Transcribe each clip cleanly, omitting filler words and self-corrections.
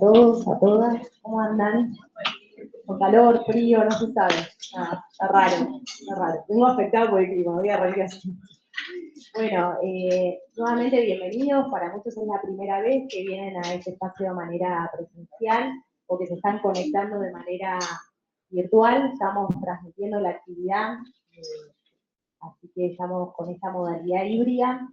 todos, a todas, ¿cómo andan? Con calor, frío, no se sabe. Está raro, está raro. Vengo afectado por el clima, voy a arreglar así. Bueno, nuevamente bienvenidos. Para muchos es la primera vez que vienen a este espacio de manera presencial o que se están conectando de manera virtual. Estamos transmitiendo la actividad, así que estamos con esta modalidad híbrida.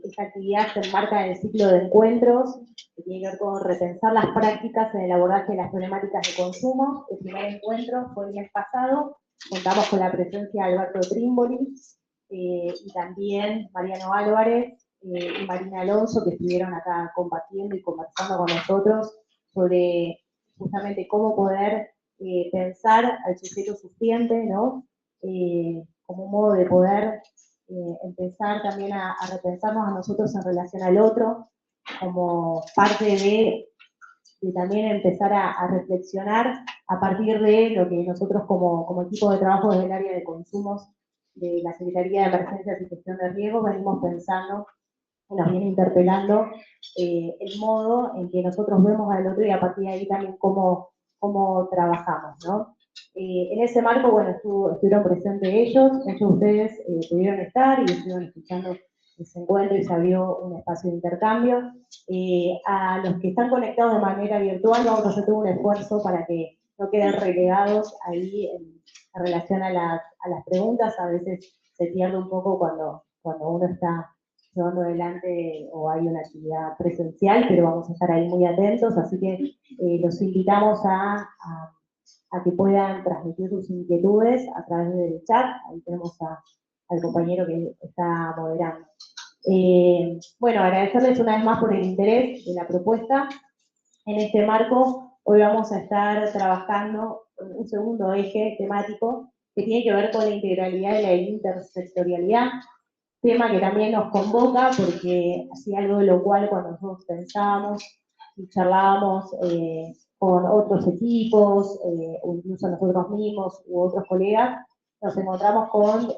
Esta actividad se enmarca en el ciclo de encuentros que tiene que ver con repensar las prácticas en el abordaje de las problemáticas de consumo. El primer encuentro fue el mes pasado, contamos con la presencia de Alberto Trimboli y también Mariano Álvarez y Marina Alonso, que estuvieron acá compartiendo y conversando con nosotros sobre justamente cómo poder pensar al sujeto sufriente, ¿no? Como un modo de poder empezar también a repensarnos a nosotros en relación al otro, como parte de también empezar a reflexionar a partir de lo que nosotros como equipo de trabajo desde el área de consumos de la Secretaría de Emergencias y Gestión de Riesgos venimos pensando, nos viene interpelando el modo en que nosotros vemos al otro y a partir de ahí también cómo trabajamos, ¿no? En ese marco, bueno, estuvieron presentes ellos, muchos de ustedes pudieron estar y estuvieron escuchando ese encuentro y se abrió un espacio de intercambio. A los que están conectados de manera virtual, vamos a hacer todo un esfuerzo para que no queden relegados ahí en relación a las preguntas. A veces se pierde un poco cuando uno está llevando adelante o hay una actividad presencial, pero vamos a estar ahí muy atentos, así que los invitamos a que puedan transmitir sus inquietudes a través del chat. Ahí tenemos al compañero que está moderando. Bueno, agradecerles una vez más por el interés de la propuesta. En este marco, hoy vamos a estar trabajando un segundo eje temático que tiene que ver con la integralidad y la intersectorialidad, tema que también nos convoca porque así algo de lo cual cuando nosotros pensábamos y charlábamos con otros equipos, o incluso nosotros mismos u otros colegas, nos encontramos con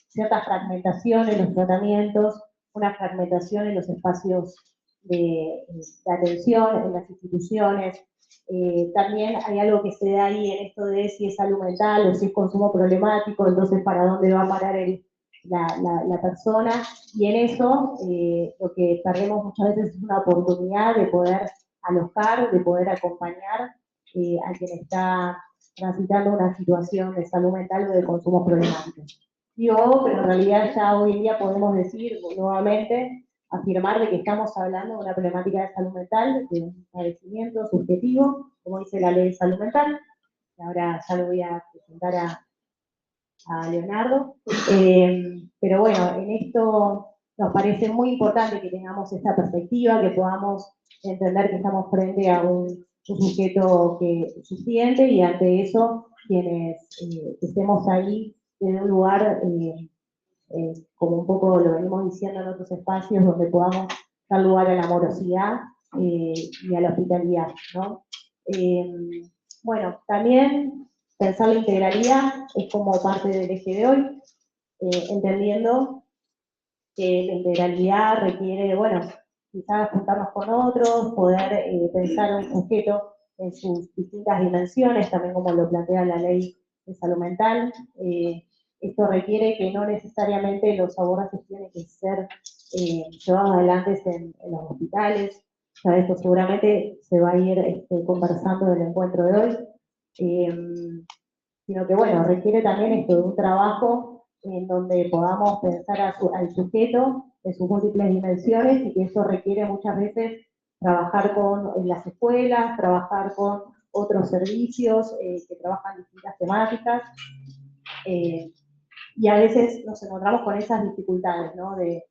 cierta fragmentación en los tratamientos, una fragmentación en los espacios de atención, en las instituciones. También hay algo que se da ahí en esto de si es salud mental o si es consumo problemático, entonces para dónde va a parar la persona, y en eso lo que perdemos muchas veces es una oportunidad de poder alojar, de poder acompañar a quien está transitando una situación de salud mental o de consumo problemático. Digo, pero en realidad ya hoy en día podemos decir nuevamente, afirmar de que estamos hablando de una problemática de salud mental, de un padecimiento subjetivo, como dice la ley de salud mental. Ahora ya lo voy a presentar a Leonardo. Pero bueno, en esto nos parece muy importante que tengamos esta perspectiva, que podamos entender que estamos frente a un sujeto sufriente y ante eso quienes estemos ahí en un lugar, como un poco lo venimos diciendo en otros espacios, donde podamos dar lugar a la amorosidad y a la hospitalidad, ¿no? Bueno, también pensar la integralidad es como parte del eje de hoy, entendiendo que la integralidad requiere, bueno, quizás juntarnos con otros, poder pensar un sujeto en sus distintas dimensiones, también como lo plantea la ley de salud mental. Esto requiere que no necesariamente los abordajes tienen que ser llevados adelante en los hospitales. Ya esto seguramente se va a ir conversando en el encuentro de hoy. Sino que, bueno, requiere también esto de un trabajo en donde podamos pensar al sujeto en sus múltiples dimensiones y que eso requiere muchas veces trabajar en las escuelas, trabajar con otros servicios que trabajan distintas temáticas, y a veces nos encontramos con esas dificultades, ¿no? De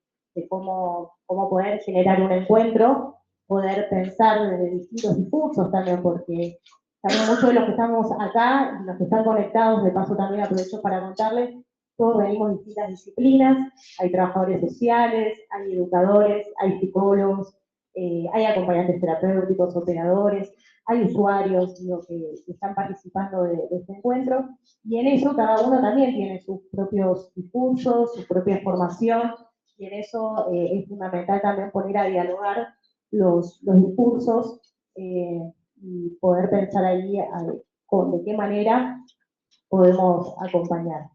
cómo poder generar un encuentro, poder pensar desde distintos discursos también, porque también muchos de los que estamos acá, los que están conectados, de paso también aprovecho para contarles, todos venimos de distintas disciplinas, hay trabajadores sociales, hay educadores, hay psicólogos, hay acompañantes terapéuticos, operadores, hay usuarios, digo, que están participando de este encuentro, y en eso cada uno también tiene sus propios discursos, su propia formación, y en eso es fundamental también poner a dialogar los discursos y poder pensar ahí de qué manera podemos acompañar.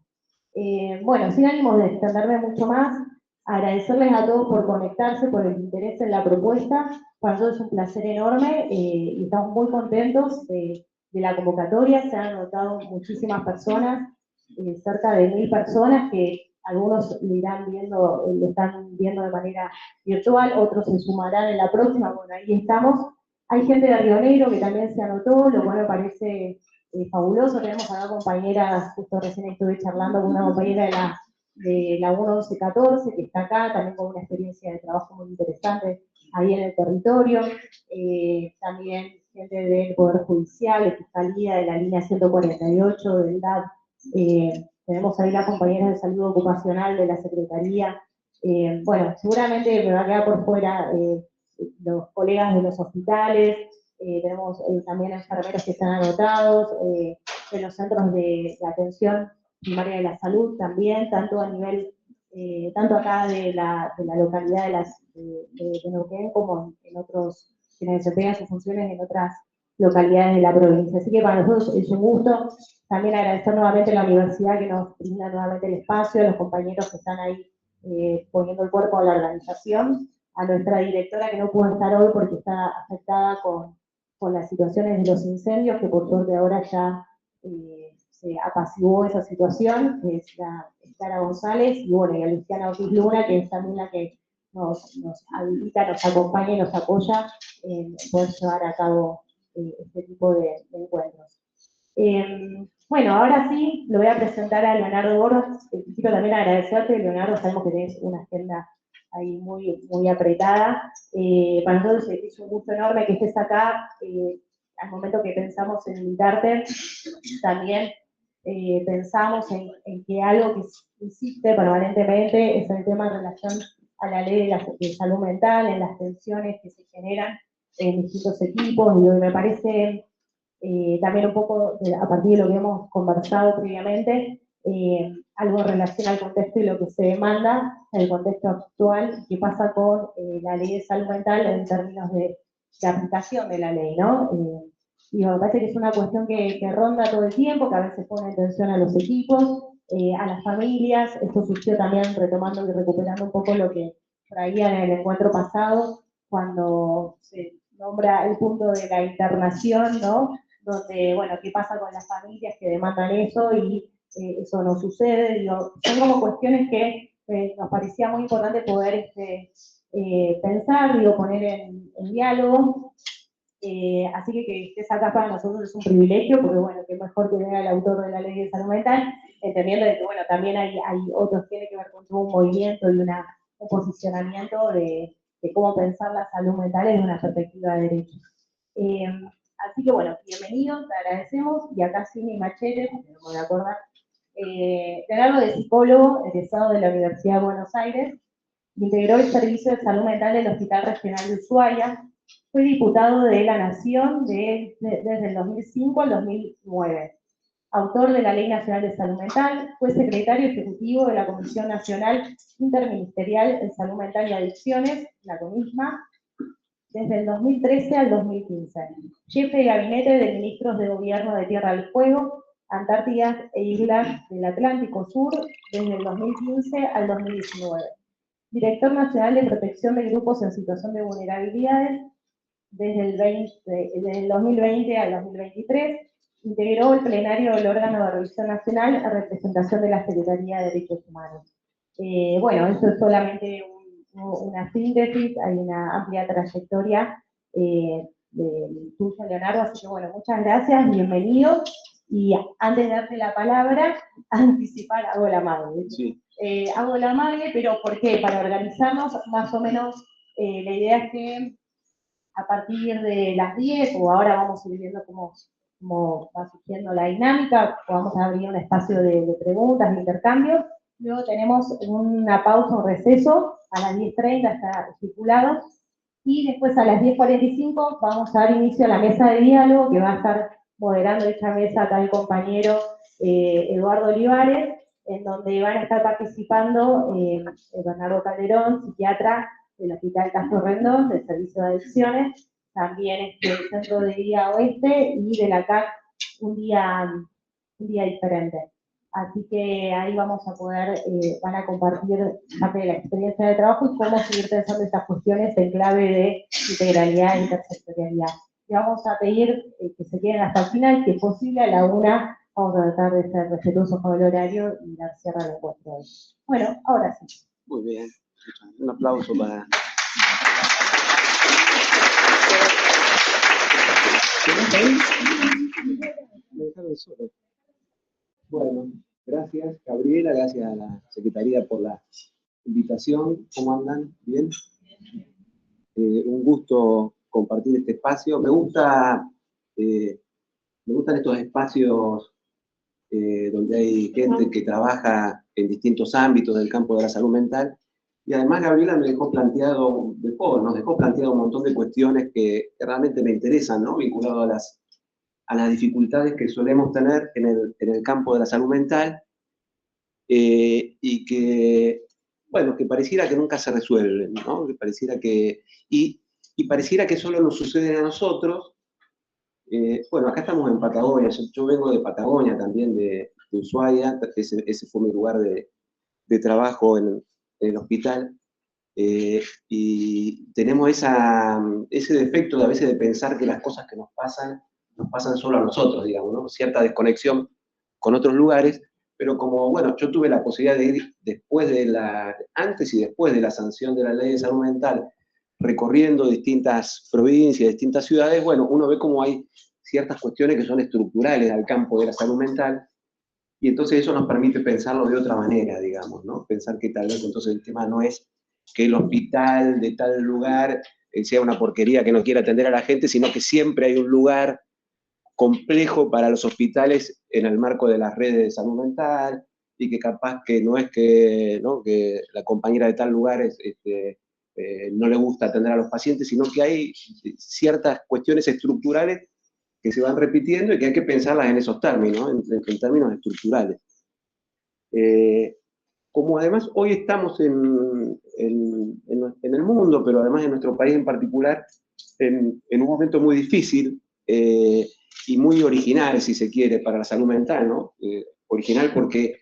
Bueno, sin ánimos de extenderme mucho más, agradecerles a todos por conectarse, por el interés en la propuesta. Para nosotros es un placer enorme y estamos muy contentos de la convocatoria. Se han anotado muchísimas personas, cerca de 1000 personas, que algunos lo están viendo de manera virtual, otros se sumarán en la próxima. Bueno, ahí estamos. Hay gente de Río Negro que también se anotó, lo cual me parece fabuloso. Tenemos acá compañeras, justo recién estuve charlando con una compañera de la 1114 que está acá, también con una experiencia de trabajo muy interesante ahí en el territorio. También gente del Poder Judicial, de Fiscalía, de la línea 148, del DAP. Tenemos ahí la compañera de Salud Ocupacional de la Secretaría. Bueno, seguramente me va a quedar por fuera los colegas de los hospitales. Tenemos también enfermeros que están anotados, de los centros de atención primaria de la salud también, tanto a nivel, tanto acá de la localidad de Neuquén como en otros, quienes desempeñan sus funciones en otras localidades de la provincia. Así que para nosotros es un gusto. También agradecer nuevamente a la universidad que nos brinda nuevamente el espacio, a los compañeros que están ahí poniendo el cuerpo a la organización, a nuestra directora que no pudo estar hoy porque está afectada con las situaciones de los incendios, que por suerte ahora ya se apaciguó esa situación, que es la Clara González, y bueno, y a Luciana Ortiz Luna, que es también la que nos habilita, nos acompaña y nos apoya en poder llevar a cabo este tipo de encuentros. Bueno, ahora sí, lo voy a presentar a Leonardo Bordos. Quiero también agradecerte, Leonardo, sabemos que tenés una agenda ahí muy apretada. Para nosotros es un gusto enorme que estés acá. Al momento que pensamos en invitarte, también pensamos en que algo que insiste permanentemente es el tema en relación a la ley de salud mental, en las tensiones que se generan en distintos equipos, y me parece también un poco a partir de lo que hemos conversado previamente, algo en relación al contexto y lo que se demanda, el contexto actual, qué pasa con la ley de salud mental en términos de aplicación de la ley, ¿no? Me parece que es una cuestión que ronda todo el tiempo, que a veces pone en tensión a los equipos, a las familias. Esto surgió también retomando y recuperando un poco lo que traía en el encuentro pasado, cuando se nombra el punto de la internación, ¿no? Donde, bueno, qué pasa con las familias que demandan eso y eso no sucede. Digo, son como cuestiones que nos parecía muy importante poder pensar, digo, poner en diálogo. Así que estés acá para nosotros es un privilegio, porque bueno, qué mejor que venga el autor de la ley de salud mental, entendiendo que bueno, también hay otros, tiene que ver con todo un movimiento y un posicionamiento de cómo pensar la salud mental desde una perspectiva de derechos. Así que bueno, bienvenidos, te agradecemos, y acá Cini Machete, no me voy a acordar, Leonardo de psicólogo, egresado de la Universidad de Buenos Aires, integró el Servicio de Salud Mental del Hospital Regional de Ushuaia, fue diputado de la Nación desde el 2005 al 2009, autor de la Ley Nacional de Salud Mental, fue secretario ejecutivo de la Comisión Nacional Interministerial en Salud Mental y Adicciones, la CONISMA, desde el 2013 al 2015, jefe de gabinete de ministros de Gobierno de Tierra del Fuego, Antártida e Islas del Atlántico Sur, desde el 2015 al 2019. Director Nacional de Protección de Grupos en Situación de Vulnerabilidades, desde el 2020 al 2023, integró el plenario del órgano de revisión nacional a representación de la Secretaría de Derechos Humanos. Bueno, esto es solamente una síntesis, hay una amplia trayectoria de tuya, Leonardo, así que bueno, muchas gracias, bienvenido. Y antes de darte la palabra, anticipar, hago la mague. Sí. Hago la mague, pero ¿por qué? Para organizarnos, más o menos, la idea es que a partir de las 10, o ahora vamos a ir viendo cómo va surgiendo la dinámica, vamos a abrir un espacio de preguntas, de intercambio. Luego tenemos una pausa, un receso, a las 10:30 está estipulado, y después a las 10:45 vamos a dar inicio a la mesa de diálogo, que va a estar moderando esta mesa acá el compañero Eduardo Olivares, en donde van a estar participando Bernardo Calderón, psiquiatra, del Hospital Castro Rendón, del Servicio de Adicciones, también el Centro de Día Oeste y de la CAC un día diferente. Así que ahí vamos a poder, van a compartir parte de la experiencia de trabajo y cómo seguir pensando estas cuestiones en clave de integralidad e intersectorialidad. Y vamos a pedir que se queden hasta el final, que es posible, a la 1 vamos a tratar de ser respetuosos con el horario y dar cierre al encuentro. Bueno, ahora sí. Muy bien. Un aplauso para... Bueno, gracias Gabriela, gracias a la Secretaría por la invitación. ¿Cómo andan? ¿Bien? Un gusto compartir este espacio. Me gustan estos espacios donde hay gente que trabaja en distintos ámbitos del campo de la salud mental. Y además Gabriela nos dejó planteado un montón de cuestiones que realmente me interesan, ¿no? Vinculado a las dificultades que solemos tener en el campo de la salud mental y que, bueno, que pareciera que nunca se resuelven, ¿no? Que pareciera que, y pareciera que solo nos suceden a nosotros. Bueno, acá estamos en Patagonia, yo vengo de Patagonia también, de Ushuaia, ese fue mi lugar de trabajo en el hospital. Y tenemos ese defecto de a veces de pensar que las cosas que nos pasan solo a nosotros, digamos, ¿no? Cierta desconexión con otros lugares, pero como, bueno, yo tuve la posibilidad de ir antes y después de la sanción de la ley de salud mental, recorriendo distintas provincias, distintas ciudades, bueno, uno ve cómo hay ciertas cuestiones que son estructurales al campo de la salud mental, y entonces eso nos permite pensarlo de otra manera, digamos, ¿no? Pensar que tal vez entonces el tema no es que el hospital de tal lugar sea una porquería que no quiera atender a la gente, sino que siempre hay un lugar complejo para los hospitales en el marco de las redes de salud mental, y que capaz que no es que, ¿no? que la compañera de tal lugar no le gusta atender a los pacientes, sino que hay ciertas cuestiones estructurales que se van repitiendo y que hay que pensarlas en esos términos, en términos estructurales. Como además hoy estamos en el mundo, pero además en nuestro país en particular, en un momento muy difícil y muy original, si se quiere, para la salud mental, ¿no? Original porque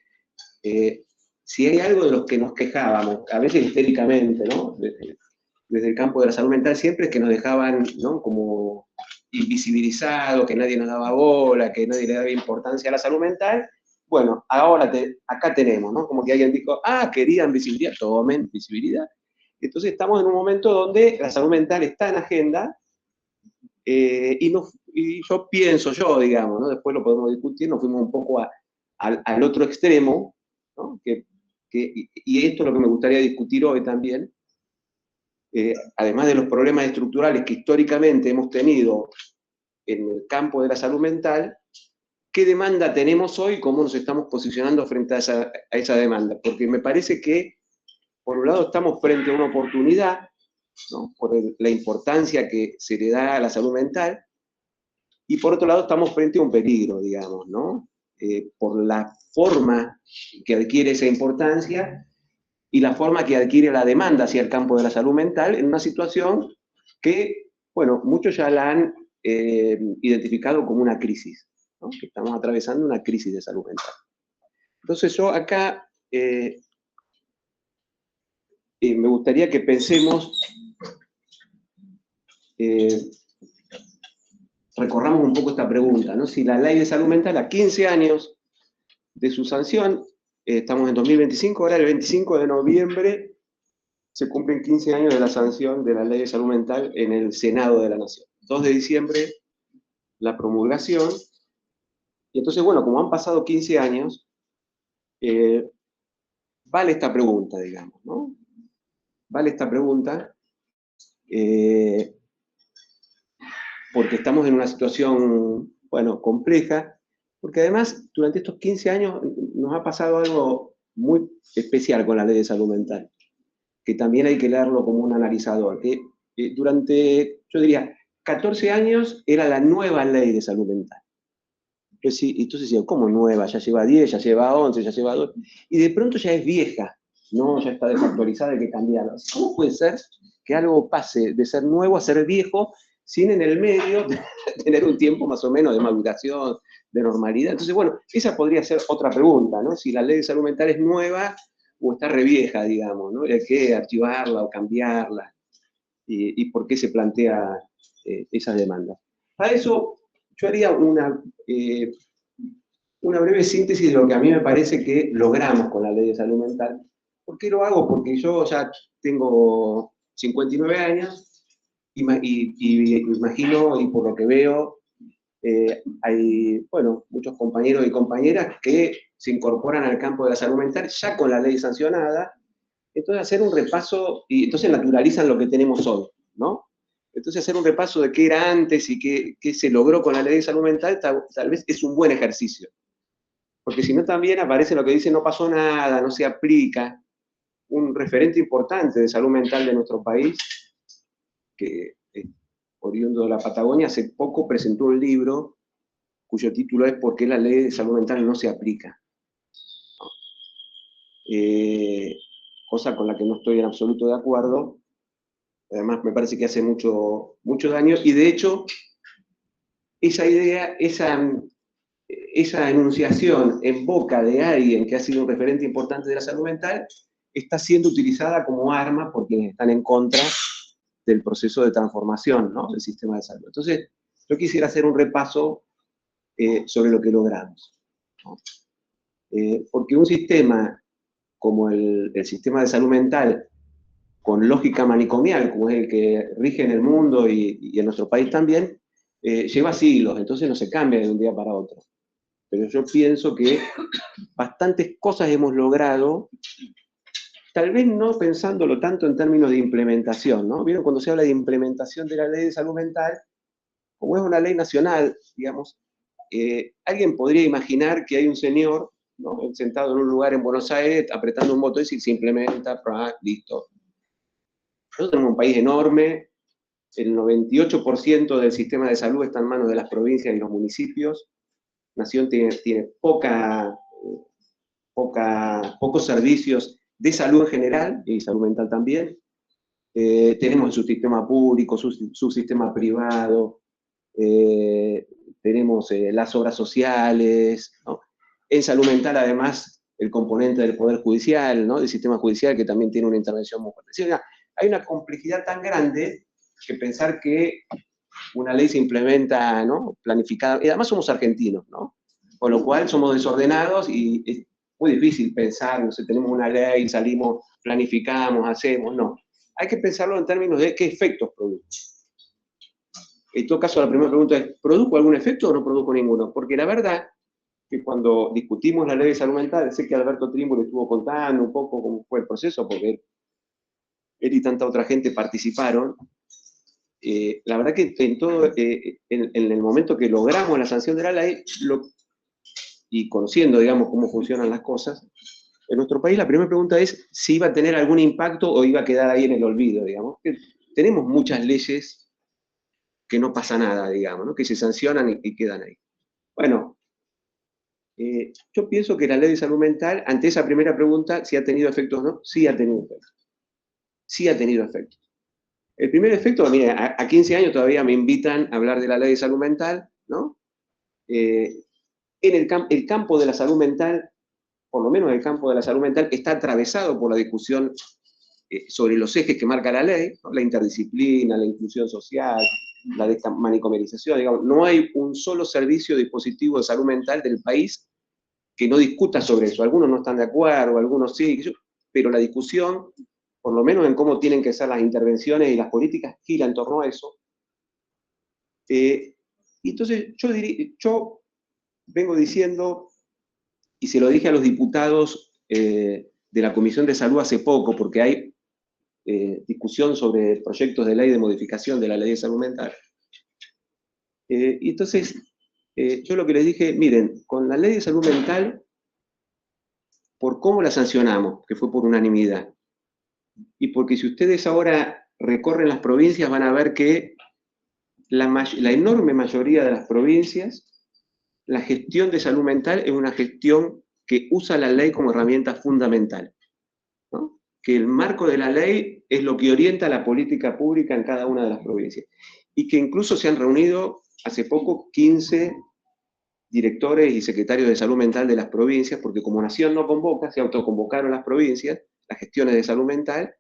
si hay algo de los que nos quejábamos, a veces histéricamente, ¿no? Desde el campo de la salud mental, siempre es que nos dejaban, ¿no? Como invisibilizados, que nadie nos daba bola, que nadie le daba importancia a la salud mental. Bueno, ahora acá tenemos, ¿no? Como que alguien dijo, querían visibilidad, tomen visibilidad. Entonces estamos en un momento donde la salud mental está en agenda y yo pienso, digamos, ¿no? Después lo podemos discutir, nos fuimos un poco al otro extremo, ¿no? Y esto es lo que me gustaría discutir hoy también, además de los problemas estructurales que históricamente hemos tenido en el campo de la salud mental, ¿qué demanda tenemos hoy? ¿Cómo nos estamos posicionando frente a esa demanda? Porque me parece que, por un lado, estamos frente a una oportunidad, ¿no? Por la importancia que se le da a la salud mental, y por otro lado estamos frente a un peligro, digamos, ¿no? Por la forma que adquiere esa importancia y la forma que adquiere la demanda hacia el campo de la salud mental en una situación que, bueno, muchos ya la han identificado como una crisis, ¿no? Que estamos atravesando una crisis de salud mental. Entonces yo acá me gustaría que pensemos, recorramos un poco esta pregunta, ¿no? Si la ley de salud mental a 15 años de su sanción, estamos en 2025, ahora el 25 de noviembre se cumplen 15 años de la sanción de la ley de salud mental en el Senado de la Nación. 2 de diciembre, la promulgación. Y entonces, bueno, como han pasado 15 años, vale esta pregunta, digamos, ¿no? Vale esta pregunta porque estamos en una situación, bueno, compleja, porque además, durante estos 15 años nos ha pasado algo muy especial con la ley de salud mental, que también hay que leerlo como un analizador, que durante, yo diría, 14 años era la nueva ley de salud mental. Entonces, ¿cómo nueva? Ya lleva 10, ya lleva 11, ya lleva 2, y de pronto ya es vieja, no, ya está desactualizada, hay que cambiarlo. ¿Cómo puede ser que algo pase de ser nuevo a ser viejo sin en el medio tener un tiempo más o menos de maduración, de normalidad? Entonces, bueno, esa podría ser otra pregunta, ¿no? Si la ley de salud mental es nueva o está revieja, digamos, ¿no? Hay que archivarla o cambiarla. Y por qué se plantea esa demanda. Para eso, yo haría una breve síntesis de lo que a mí me parece que logramos con la ley de salud mental. ¿Por qué lo hago? Porque yo ya tengo 59 años y imagino, y por lo que veo, hay, bueno, muchos compañeros y compañeras que se incorporan al campo de la salud mental ya con la ley sancionada. Entonces hacer un repaso, y entonces naturalizan lo que tenemos hoy, ¿no? Entonces hacer un repaso de qué era antes y qué se logró con la ley de salud mental, tal vez es un buen ejercicio. Porque si no también aparece lo que dice no pasó nada, no se aplica. Un referente importante de salud mental de nuestro país, que es oriundo de la Patagonia, hace poco presentó un libro cuyo título es ¿Por qué la ley de salud mental no se aplica? Cosa con la que no estoy en absoluto de acuerdo. Además, me parece que hace mucho daño, y de hecho, esa idea, esa enunciación en boca de alguien que ha sido un referente importante de la salud mental, está siendo utilizada como arma por quienes están en contra del proceso de transformación, ¿no?, del sistema de salud. Entonces, yo quisiera hacer un repaso sobre lo que logramos, ¿no? Porque un sistema como el sistema de salud mental, con lógica manicomial, como es el que rige en el mundo y en nuestro país también, lleva siglos, entonces no se cambia de un día para otro. Pero yo pienso que bastantes cosas hemos logrado, tal vez no pensándolo tanto en términos de implementación, ¿no? ¿Vieron cuando se habla de implementación de la ley de salud mental? Como es una ley nacional, digamos, alguien podría imaginar que hay un señor, ¿no?, sentado en un lugar en Buenos Aires, apretando un botón y se implementa, listo. Nosotros tenemos un país enorme, el 98% del sistema de salud está en manos de las provincias y los municipios. Nación tiene pocos servicios de salud en general, y salud mental también. Tenemos el subsistema público, subsistema privado, tenemos las obras sociales, ¿no? En salud mental, además, el componente del Poder Judicial, ¿no?, del sistema judicial, que también tiene una intervención muy fuerte. O sea, hay una complejidad tan grande que pensar que una ley se implementa, ¿no?, planificada, y además somos argentinos, ¿no?, con lo cual somos desordenados y es muy difícil pensar, no sé, tenemos una ley, salimos, planificamos, hacemos, no. Hay que pensarlo en términos de qué efectos produce. En todo caso, la primera pregunta es, ¿produjo algún efecto o no produjo ninguno? Porque la verdad que cuando discutimos la ley de salud mental, sé que Alberto Trimbo le estuvo contando un poco cómo fue el proceso, porque él y tanta otra gente participaron. La verdad que en el momento que logramos la sanción de la ley, y conociendo, digamos, cómo funcionan las cosas, en nuestro país la primera pregunta es si iba a tener algún impacto o iba a quedar ahí en el olvido, digamos. Tenemos muchas leyes que no pasa nada, digamos, ¿no?, que se sancionan y quedan ahí. Bueno, yo pienso que la ley de salud mental, ante esa primera pregunta, si ha tenido efectos o no, sí ha tenido efectos. Sí ha tenido efectos. El primer efecto, mire, a 15 años todavía me invitan a hablar de la ley de salud mental, ¿no? En el campo de la salud mental, por lo menos el campo de la salud mental, está atravesado por la discusión sobre los ejes que marca la ley, ¿no?, la interdisciplina, la inclusión social, la desmanicomialización, digamos. No hay un solo servicio o dispositivo de salud mental del país que no discuta sobre eso. Algunos no están de acuerdo, algunos sí, pero la discusión, por lo menos en cómo tienen que ser las intervenciones y las políticas, gira en torno a eso. Entonces, yo vengo diciendo, y se lo dije a los diputados de la Comisión de Salud hace poco, porque hay discusión sobre proyectos de ley de modificación de la ley de salud mental. Y entonces, yo lo que les dije, miren, con la ley de salud mental, por cómo la sancionamos, que fue por unanimidad, y porque si ustedes ahora recorren las provincias van a ver que la enorme mayoría de las provincias, la gestión de salud mental es una gestión que usa la ley como herramienta fundamental, ¿no? que el marco de la ley es lo que orienta la política pública en cada una de las provincias. Y que incluso se han reunido hace poco 15 directores y secretarios de salud mental de las provincias, porque como Nación no convoca, se autoconvocaron las provincias, las gestiones de salud mental,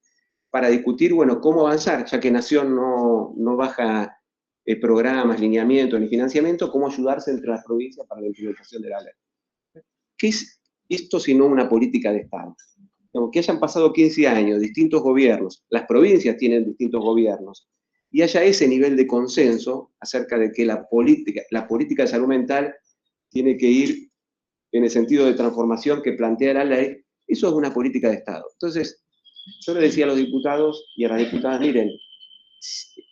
para discutir, bueno, cómo avanzar, ya que Nación no baja programas, lineamientos ni financiamiento, cómo ayudarse entre las provincias para la implementación de la ley. ¿Qué es esto sino una política de Estado? Que hayan pasado 15 años, distintos gobiernos, las provincias tienen distintos gobiernos, y haya ese nivel de consenso acerca de que la política de salud mental tiene que ir en el sentido de transformación que plantea la ley, eso es una política de Estado. Entonces, yo le decía a los diputados y a las diputadas, miren,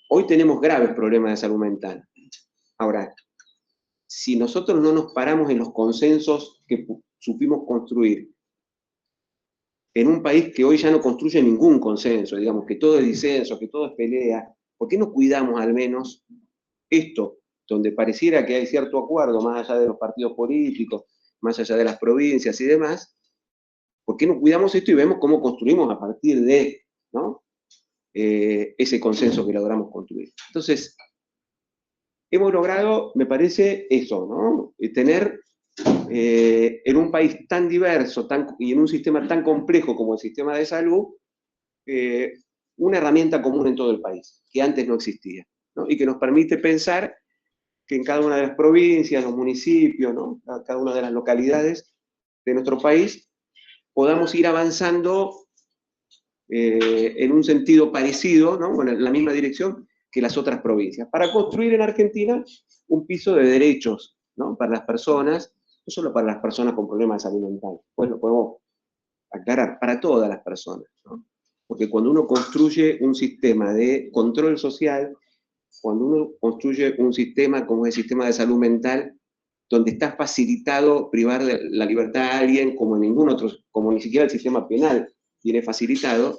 hoy tenemos graves problemas de salud mental. Ahora, si nosotros no nos paramos en los consensos que supimos construir, en un país que hoy ya no construye ningún consenso, digamos, que todo es disenso, que todo es pelea, ¿por qué no cuidamos al menos esto, donde pareciera que hay cierto acuerdo, más allá de los partidos políticos, más allá de las provincias y demás? ¿Por qué no cuidamos esto y vemos cómo construimos a partir de, ¿no? Ese consenso que logramos construir? Entonces, hemos logrado, me parece, eso, ¿no? Tener en un país tan diverso y en un sistema tan complejo como el sistema de salud, una herramienta común en todo el país, que antes no existía, ¿no? Y que nos permite pensar que en cada una de las provincias, los municipios, ¿no? Cada una de las localidades de nuestro país, podamos ir avanzando en un sentido parecido, ¿no? Bueno, en la misma dirección que las otras provincias, para construir en Argentina un piso de derechos, ¿no? Para las personas, no solo para las personas con problemas de salud mental, pues lo podemos aclarar, para todas las personas, ¿no? Porque cuando uno construye un sistema de control social, cuando uno construye un sistema como el sistema de salud mental, donde está facilitado privar de la libertad a alguien como en ningún otro, como ni siquiera el sistema penal tiene facilitado,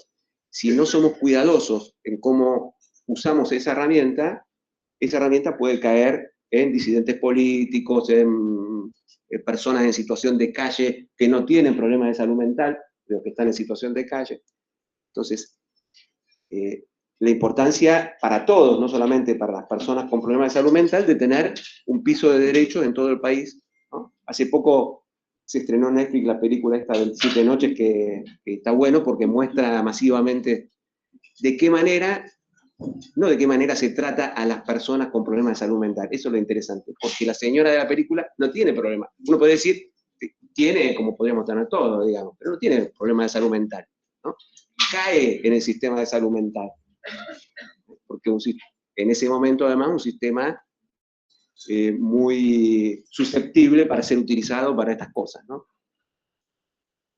si no somos cuidadosos en cómo usamos esa herramienta puede caer en disidentes políticos, en personas en situación de calle que no tienen problemas de salud mental, pero que están en situación de calle. Entonces, la importancia para todos, no solamente para las personas con problemas de salud mental, de tener un piso de derechos en todo el país, ¿no? Hace poco se estrenó en Netflix la película esta del 7 noches, que está bueno porque muestra masivamente de qué manera, no de qué manera se trata a las personas con problemas de salud mental. Eso es lo interesante, porque la señora de la película no tiene problemas. Uno puede decir, tiene, como podríamos tener todos, digamos, pero no tiene problemas de salud mental, ¿no? Cae en el sistema de salud mental, porque en ese momento además un sistema muy susceptible para ser utilizado para estas cosas, ¿no?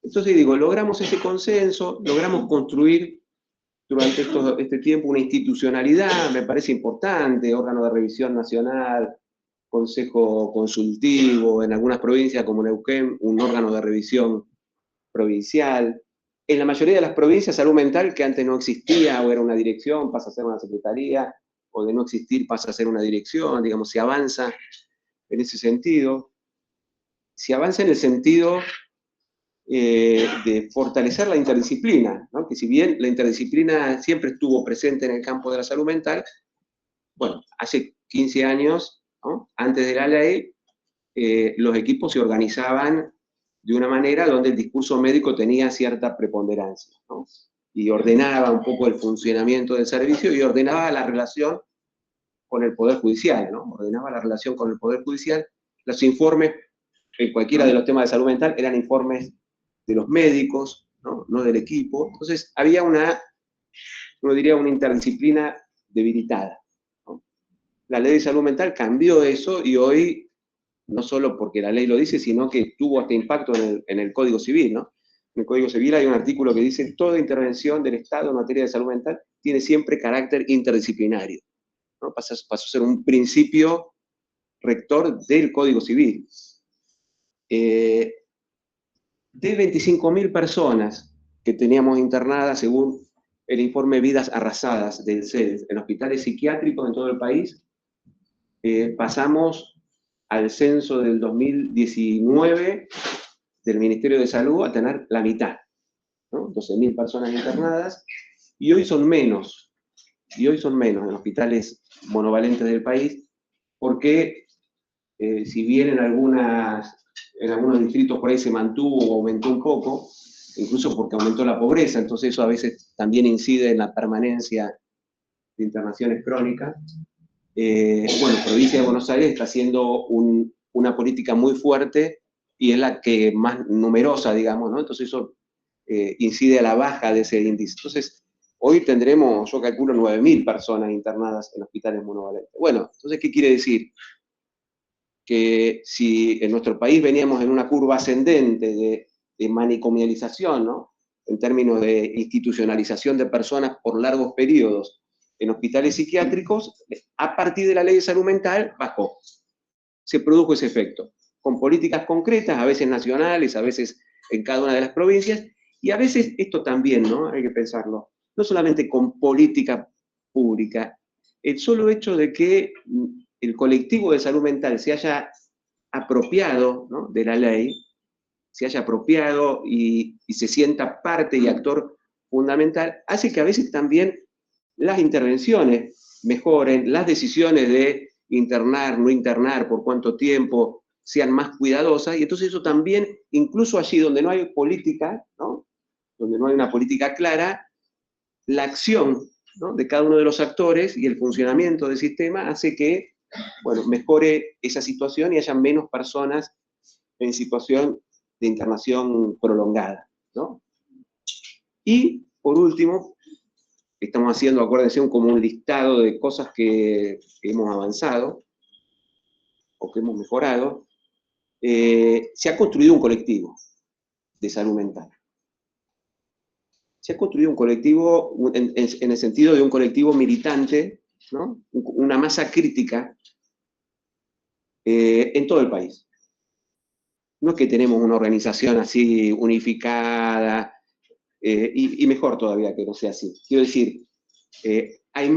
Entonces digo, logramos ese consenso, logramos construir durante este tiempo una institucionalidad, me parece importante, órgano de revisión nacional, consejo consultivo, en algunas provincias como Neuquén, un órgano de revisión provincial. En la mayoría de las provincias, salud mental, que antes no existía, o era una dirección, pasa a ser una secretaría, o de no existir pasa a ser una dirección, digamos, se avanza en ese sentido. Se avanza en el sentido de fortalecer la interdisciplina, ¿no? Que si bien la interdisciplina siempre estuvo presente en el campo de la salud mental, bueno, hace 15 años, ¿no? Antes de la ley, los equipos se organizaban de una manera donde el discurso médico tenía cierta preponderancia, ¿no? Y ordenaba un poco el funcionamiento del servicio y ordenaba la relación con el Poder Judicial, ¿no? Ordenaba la relación con el Poder Judicial. Los informes, en cualquiera de los temas de salud mental, eran informes de los médicos, no del equipo. Entonces había uno diría, una interdisciplina debilitada, ¿no? La ley de salud mental cambió eso y hoy, no solo porque la ley lo dice, sino que tuvo hasta impacto en el Código Civil, ¿no? En el Código Civil hay un artículo que dice: toda intervención del Estado en materia de salud mental tiene siempre carácter interdisciplinario, ¿no? Pasó a ser un principio rector del Código Civil. De 25.000 personas que teníamos internadas, según el informe Vidas Arrasadas del CEDES, en hospitales psiquiátricos en todo el país, pasamos al censo del 2019 del Ministerio de Salud a tener la mitad, ¿no? 12.000 personas internadas, y hoy son menos. Y hoy son menos en hospitales monovalentes del país, porque si bien en algunos distritos por ahí se mantuvo o aumentó un poco, incluso porque aumentó la pobreza, entonces eso a veces también incide en la permanencia de internaciones crónicas. Bueno, provincia de Buenos Aires está haciendo una política muy fuerte y es la que más numerosa, digamos, ¿no? Entonces eso incide a la baja de ese índice. Entonces, hoy tendremos, yo calculo, 9.000 personas internadas en hospitales monovalentes. Bueno, entonces, ¿qué quiere decir? Que si en nuestro país veníamos en una curva ascendente de manicomialización, ¿no? En términos de institucionalización de personas por largos periodos en hospitales psiquiátricos, a partir de la ley de salud mental bajó. Se produjo ese efecto, con políticas concretas, a veces nacionales, a veces en cada una de las provincias, y a veces esto también, ¿no? Hay que pensarlo, no solamente con política pública, el solo hecho de que el colectivo de salud mental se haya apropiado, ¿no?, de la ley, se haya apropiado y se sienta parte y actor fundamental, hace que a veces también las intervenciones mejoren, las decisiones de internar, no internar, por cuánto tiempo, sean más cuidadosas, y entonces eso también, incluso allí donde no hay política, ¿no?, donde no hay una política clara, la acción, ¿no?, de cada uno de los actores y el funcionamiento del sistema hace que, bueno, mejore esa situación y haya menos personas en situación de internación prolongada, ¿no? Y, por último, estamos haciendo, acuérdense, como un listado de cosas que hemos avanzado o que hemos mejorado. Se ha construido un colectivo de salud mental. Se ha construido un colectivo, en el sentido de un colectivo militante, ¿no?, una masa crítica en todo el país. No es que tenemos una organización así unificada, y mejor todavía que no sea así. Quiero decir, hay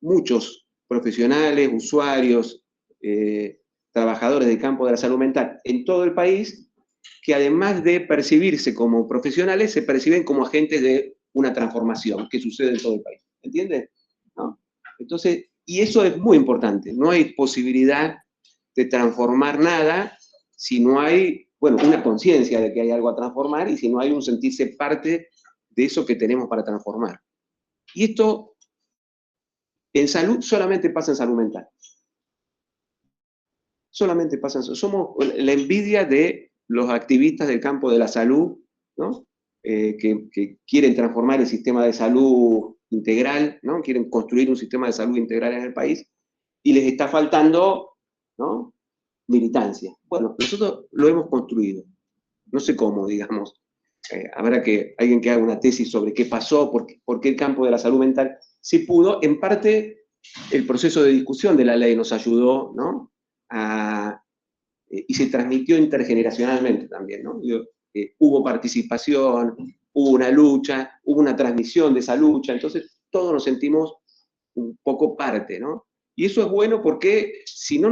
muchos profesionales, usuarios, trabajadores del campo de la salud mental en todo el país, que además de percibirse como profesionales, se perciben como agentes de una transformación que sucede en todo el país. ¿Entiendes? ¿No? Entonces, y eso es muy importante. No hay posibilidad de transformar nada si no hay, bueno, una conciencia de que hay algo a transformar y si no hay un sentirse parte de eso que tenemos para transformar. Y esto en salud solamente pasa en salud mental. Solamente pasa en salud. Somos la envidia de los activistas del campo de la salud, ¿no? Que quieren transformar el sistema de salud integral, ¿no? Quieren construir un sistema de salud integral en el país y les está faltando, ¿no?, militancia. Bueno, nosotros lo hemos construido. No sé cómo, digamos. Habrá que alguien que haga una tesis sobre qué pasó, por qué el campo de la salud mental sí pudo. En parte, el proceso de discusión de la ley nos ayudó, ¿no?, y se transmitió intergeneracionalmente también, ¿no? Hubo participación, hubo una lucha, hubo una transmisión de esa lucha, entonces todos nos sentimos un poco parte, ¿no? Y eso es bueno porque si no,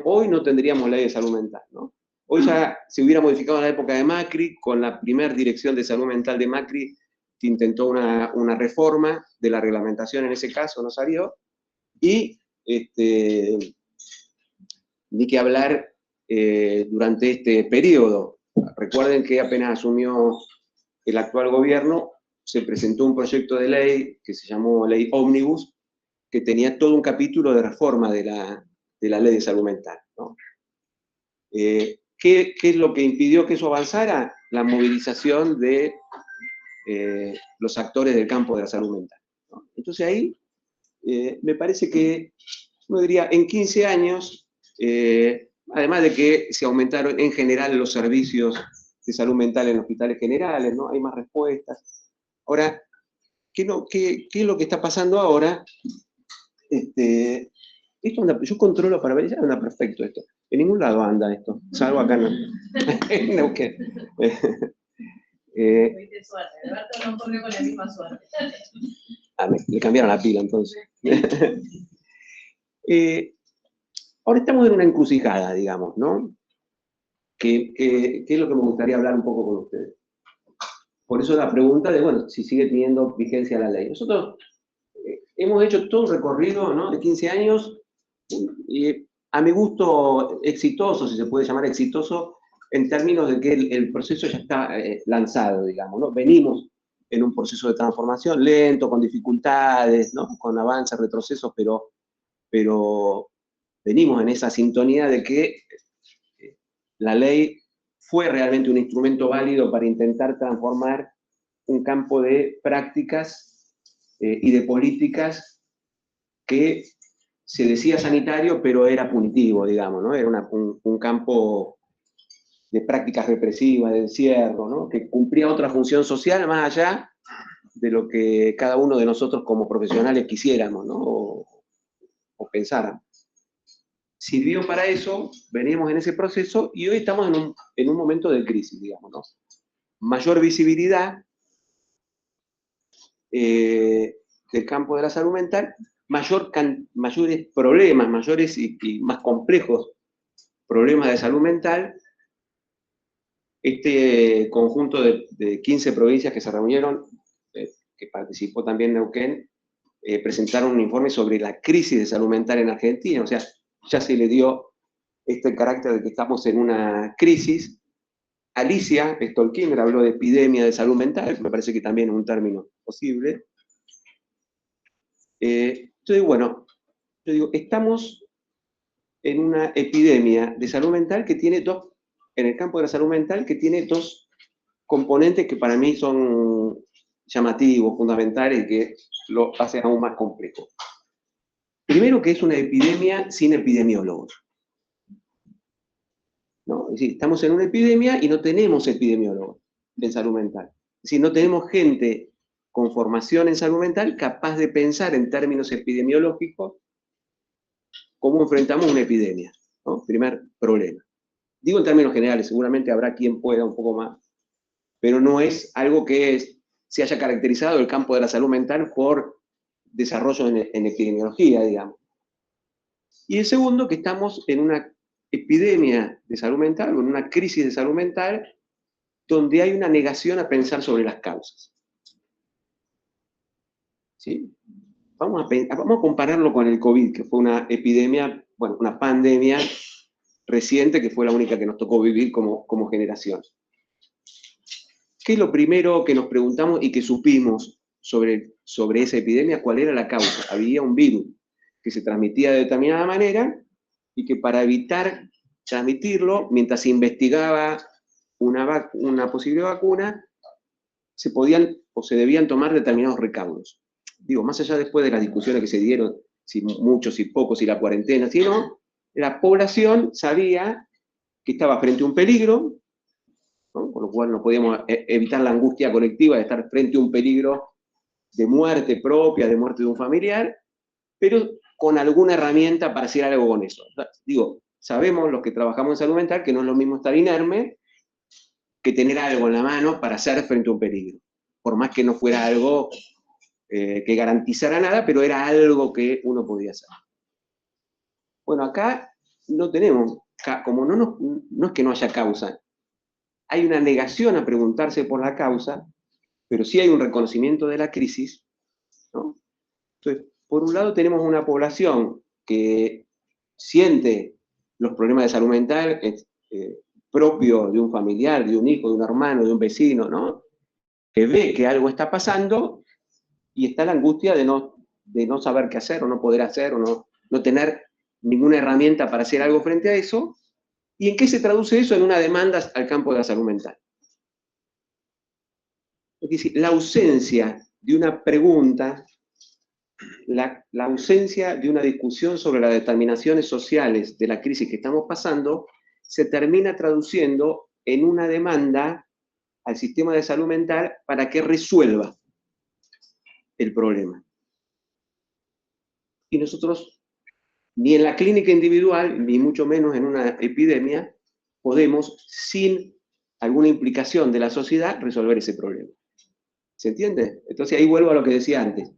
hoy no tendríamos ley de salud mental, ¿no? Hoy ya se hubiera modificado en la época de Macri, con la primera dirección de salud mental de Macri, que intentó una reforma de la reglamentación en ese caso, no salió, y ni que hablar durante este periodo. Recuerden que apenas asumió el actual gobierno, se presentó un proyecto de ley que se llamó Ley Ómnibus, que tenía todo un capítulo de reforma de la ley de salud mental, ¿no? ¿Qué es lo que impidió que eso avanzara? La movilización de los actores del campo de la salud mental, ¿no? Entonces ahí me parece que, uno diría, en 15 años, además de que se aumentaron en general los servicios de salud mental en hospitales generales, ¿no? Hay más respuestas. Ahora, ¿qué es lo que está pasando ahora? Esto anda, yo controlo para ver, ya anda perfecto esto. En ningún lado anda esto, salvo acá no. En Neuquén. Alberto no corrió con la misma suerte. Le cambiaron la pila entonces. Ahora estamos en una encrucijada, digamos, ¿no? Que es lo que me gustaría hablar un poco con ustedes. por eso la pregunta de, bueno, si sigue teniendo vigencia la ley. Nosotros hemos hecho todo un recorrido, ¿no?, de 15 años, y a mi gusto exitoso, si se puede llamar exitoso, en términos de que el proceso ya está lanzado, digamos, ¿no? Venimos en un proceso de transformación lento, con dificultades, ¿no?, con avances, retrocesos, pero venimos en esa sintonía de que la ley fue realmente un instrumento válido para intentar transformar un campo de prácticas y de políticas que se decía sanitario, pero era punitivo, digamos, ¿no? Era un campo de prácticas represivas, de encierro, ¿no?, que cumplía otra función social más allá de lo que cada uno de nosotros como profesionales quisiéramos, ¿no?, o pensáramos. Sirvió para eso, venimos en ese proceso, y hoy estamos en un momento de crisis, digamos, ¿no? Mayor visibilidad del campo de la salud mental, mayores problemas, mayores y más complejos problemas de salud mental. Este conjunto de 15 provincias que se reunieron, que participó también Neuquén, presentaron un informe sobre la crisis de salud mental en Argentina. O sea, ya se le dio este carácter de que estamos en una crisis. Alicia Stolkinger habló de epidemia de salud mental, que me parece que también es un término posible. Yo digo, estamos en una epidemia de salud mental que tiene en el campo de la salud mental, que tiene dos componentes que para mí son llamativos, fundamentales, y que lo hacen aún más complejo. Primero, que es una epidemia sin epidemiólogos, ¿no? Es decir, estamos en una epidemia y no tenemos epidemiólogos de salud mental. Es decir, no tenemos gente con formación en salud mental capaz de pensar en términos epidemiológicos cómo enfrentamos una epidemia, ¿no? Primer problema. Digo en términos generales, seguramente habrá quien pueda un poco más, pero no es algo que se haya caracterizado el campo de la salud mental por desarrollo en epidemiología, digamos. Y el segundo, que estamos en una epidemia de salud mental, o en una crisis de salud mental, donde hay una negación a pensar sobre las causas. ¿Sí? Vamos a compararlo con el COVID, que fue una epidemia, bueno, una pandemia reciente, que fue la única que nos tocó vivir como generación. ¿Qué es lo primero que nos preguntamos y que supimos sobre esa epidemia? ¿Cuál era la causa? Había un virus que se transmitía de determinada manera y que para evitar transmitirlo, mientras se investigaba una posible vacuna, se podían o se debían tomar determinados recaudos. Digo, más allá después de las discusiones que se dieron, si muchos, si pocos, si la cuarentena, si no, la población sabía que estaba frente a un peligro, ¿no? Con lo cual no podíamos evitar la angustia colectiva de estar frente a un peligro de muerte propia, de muerte de un familiar, pero con alguna herramienta para hacer algo con eso. Digo, sabemos los que trabajamos en salud mental que no es lo mismo estar inerme que tener algo en la mano para hacer frente a un peligro. Por más que no fuera algo que garantizara nada, pero era algo que uno podía hacer. Bueno, acá no tenemos, como no es que no haya causa, hay una negación a preguntarse por la causa, pero sí hay un reconocimiento de la crisis, ¿no? Entonces, por un lado tenemos una población que siente los problemas de salud mental propio de un familiar, de un hijo, de un hermano, de un vecino, ¿no? Que ve que algo está pasando y está la angustia de no saber qué hacer, o no poder hacer, o no tener ninguna herramienta para hacer algo frente a eso. ¿Y en qué se traduce eso? En una demanda al campo de la salud mental. Es decir, la ausencia de una pregunta, la ausencia de una discusión sobre las determinaciones sociales de la crisis que estamos pasando, se termina traduciendo en una demanda al sistema de salud mental para que resuelva el problema. Y nosotros, ni en la clínica individual, ni mucho menos en una epidemia, podemos, sin alguna implicación de la sociedad, resolver ese problema. ¿Se entiende? Entonces ahí vuelvo a lo que decía antes.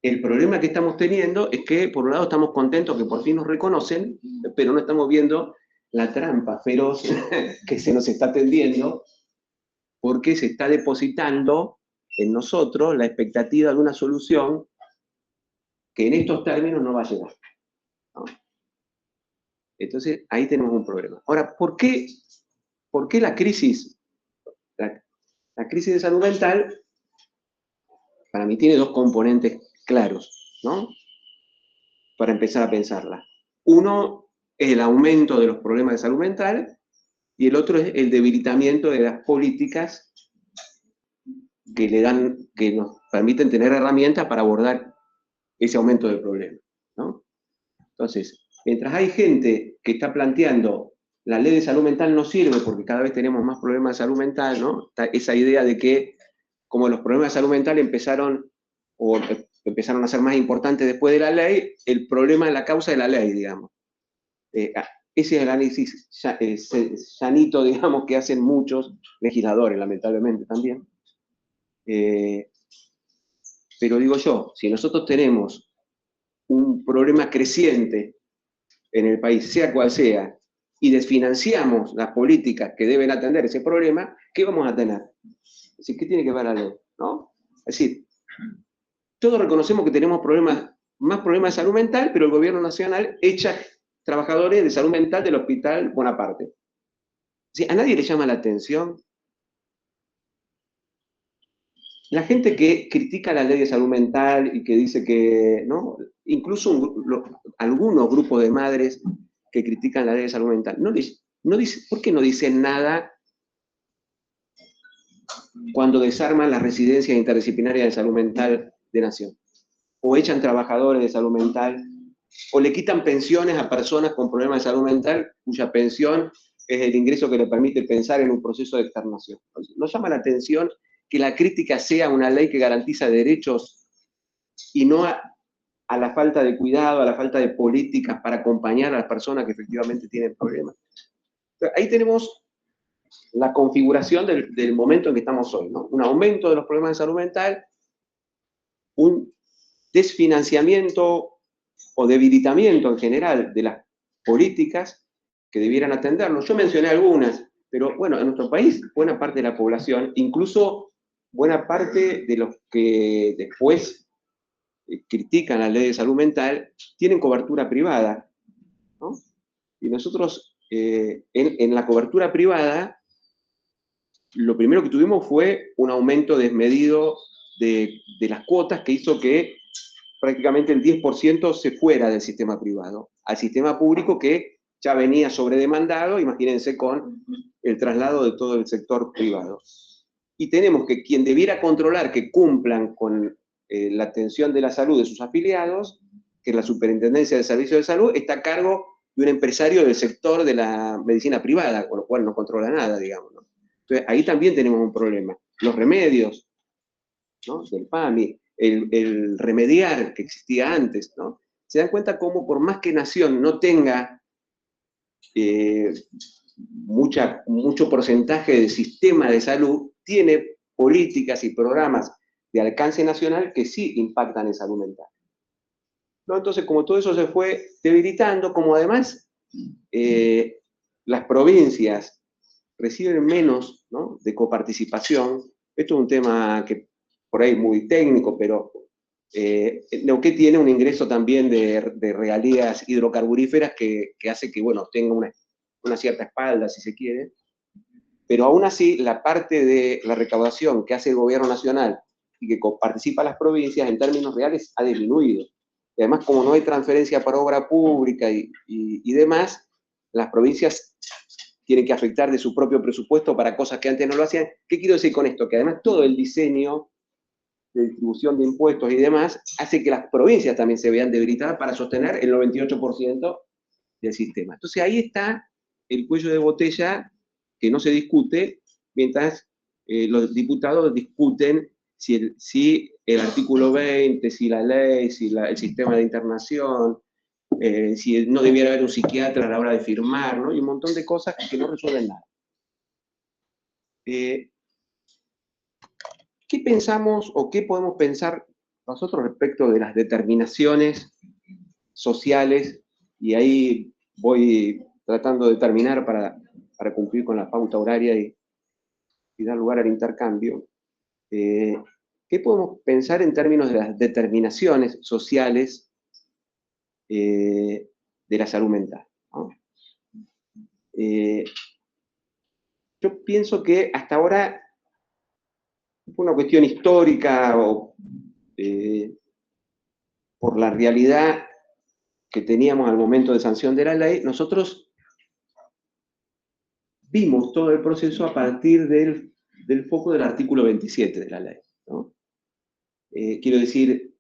El problema que estamos teniendo es que, por un lado, estamos contentos que por fin nos reconocen, pero no estamos viendo la trampa feroz que se nos está tendiendo porque se está depositando en nosotros la expectativa de una solución que en estos términos no va a llegar, ¿no? Entonces, ahí tenemos un problema. Ahora, ¿por qué la crisis? La crisis de salud mental, para mí, tiene dos componentes claros, ¿no? Para empezar a pensarla. Uno es el aumento de los problemas de salud mental y el otro es el debilitamiento de las políticas que nos permiten tener herramientas para abordar ese aumento de problemas, ¿no? Entonces, mientras hay gente que está planteando la ley de salud mental no sirve porque cada vez tenemos más problemas de salud mental, ¿no? Esa idea de que como los problemas de salud mental empezaron a ser más importantes después de la ley, el problema es la causa de la ley, digamos. Ese es el análisis llanito, digamos, que hacen muchos legisladores, lamentablemente también. Pero digo yo, si nosotros tenemos un problema creciente en el país, sea cual sea, y desfinanciamos las políticas que deben atender ese problema, ¿qué vamos a tener? Es decir, ¿qué tiene que ver la ley? ¿No? Es decir, todos reconocemos que tenemos más problemas de salud mental, pero el gobierno nacional echa trabajadores de salud mental del Hospital Bonaparte. ¿Sí? ¿A nadie le llama la atención? La gente que critica la ley de salud mental y que dice que, ¿no? Incluso algunos grupos de madres que critican la ley de salud mental, ¿por qué no dicen nada cuando desarman las residencias interdisciplinarias de salud mental de Nación? O echan trabajadores de salud mental, o le quitan pensiones a personas con problemas de salud mental, cuya pensión es el ingreso que le permite pensar en un proceso de externación. ¿Nos llama la atención que la crítica sea una ley que garantiza derechos y no a la falta de cuidado, a la falta de políticas para acompañar a las personas que efectivamente tienen problemas? Ahí tenemos la configuración del momento en que estamos hoy, ¿no? Un aumento de los problemas de salud mental, un desfinanciamiento o debilitamiento en general de las políticas que debieran atendernos. Yo mencioné algunas, pero bueno, en nuestro país buena parte de la población, incluso buena parte de los que después critican la ley de salud mental, tienen cobertura privada, ¿no? Y nosotros en la cobertura privada, lo primero que tuvimos fue un aumento desmedido de las cuotas que hizo que prácticamente el 10% se fuera del sistema privado al sistema público que ya venía sobredemandado, imagínense con el traslado de todo el sector privado. Y tenemos que quien debiera controlar que cumplan con la atención de la salud de sus afiliados, que es la Superintendencia de Servicios de Salud, está a cargo de un empresario del sector de la medicina privada, con lo cual no controla nada, digamos, ¿no? Entonces, ahí también tenemos un problema. Los remedios, ¿no? Del PAMI, el remediar que existía antes, ¿no? Se dan cuenta cómo por más que Nación no tenga mucho porcentaje de sistema de salud, tiene políticas y programas de alcance nacional que sí impactan en salud mental, ¿no? Entonces, como todo eso se fue debilitando, como además las provincias reciben menos, ¿no? de coparticipación, esto es un tema que por ahí muy técnico, pero Neuquén tiene un ingreso también de regalías hidrocarburíferas que hace que, bueno, tenga una cierta espalda, si se quiere, pero aún así la parte de la recaudación que hace el gobierno nacional y que participa las provincias en términos reales ha disminuido. Y además, como no hay transferencia para obra pública y demás, las provincias tienen que afectar de su propio presupuesto para cosas que antes no lo hacían. ¿Qué quiero decir con esto? Que además todo el diseño de distribución de impuestos y demás hace que las provincias también se vean debilitadas para sostener el 98% del sistema. Entonces ahí está el cuello de botella que no se discute, mientras los diputados discuten si el artículo 20, si la ley, si el sistema de internación, si no debiera haber un psiquiatra a la hora de firmar, ¿no? Y un montón de cosas que no resuelven nada. ¿Qué pensamos o qué podemos pensar nosotros respecto de las determinaciones sociales? Y ahí voy tratando de terminar para cumplir con la pauta horaria. y dar lugar al intercambio, ¿qué podemos pensar en términos de las determinaciones sociales de la salud mental, ¿no? Yo pienso que hasta ahora fue una cuestión histórica o por la realidad que teníamos al momento de sanción de la ley, nosotros vimos todo el proceso a partir del foco del artículo 27 de la ley, ¿no? Quiero decir,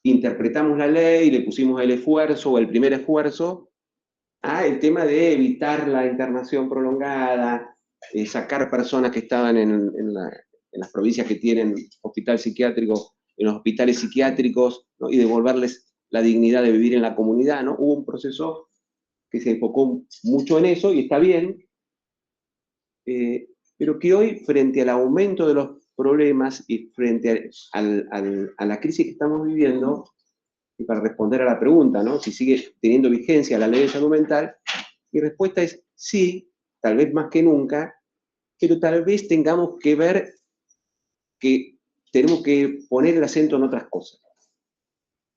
interpretamos la ley y le pusimos el esfuerzo, o el primer esfuerzo, al tema de evitar la internación prolongada, sacar personas que estaban en las provincias que tienen hospital psiquiátrico, en los hospitales psiquiátricos, ¿no? Y devolverles la dignidad de vivir en la comunidad, ¿no? Hubo un proceso que se enfocó mucho en eso, y está bien, pero que hoy, frente al aumento de los problemas y frente a la crisis que estamos viviendo, y para responder a la pregunta, ¿no? Si sigue teniendo vigencia la ley de salud mental, mi respuesta es sí, tal vez más que nunca, pero tal vez tengamos que ver que tenemos que poner el acento en otras cosas.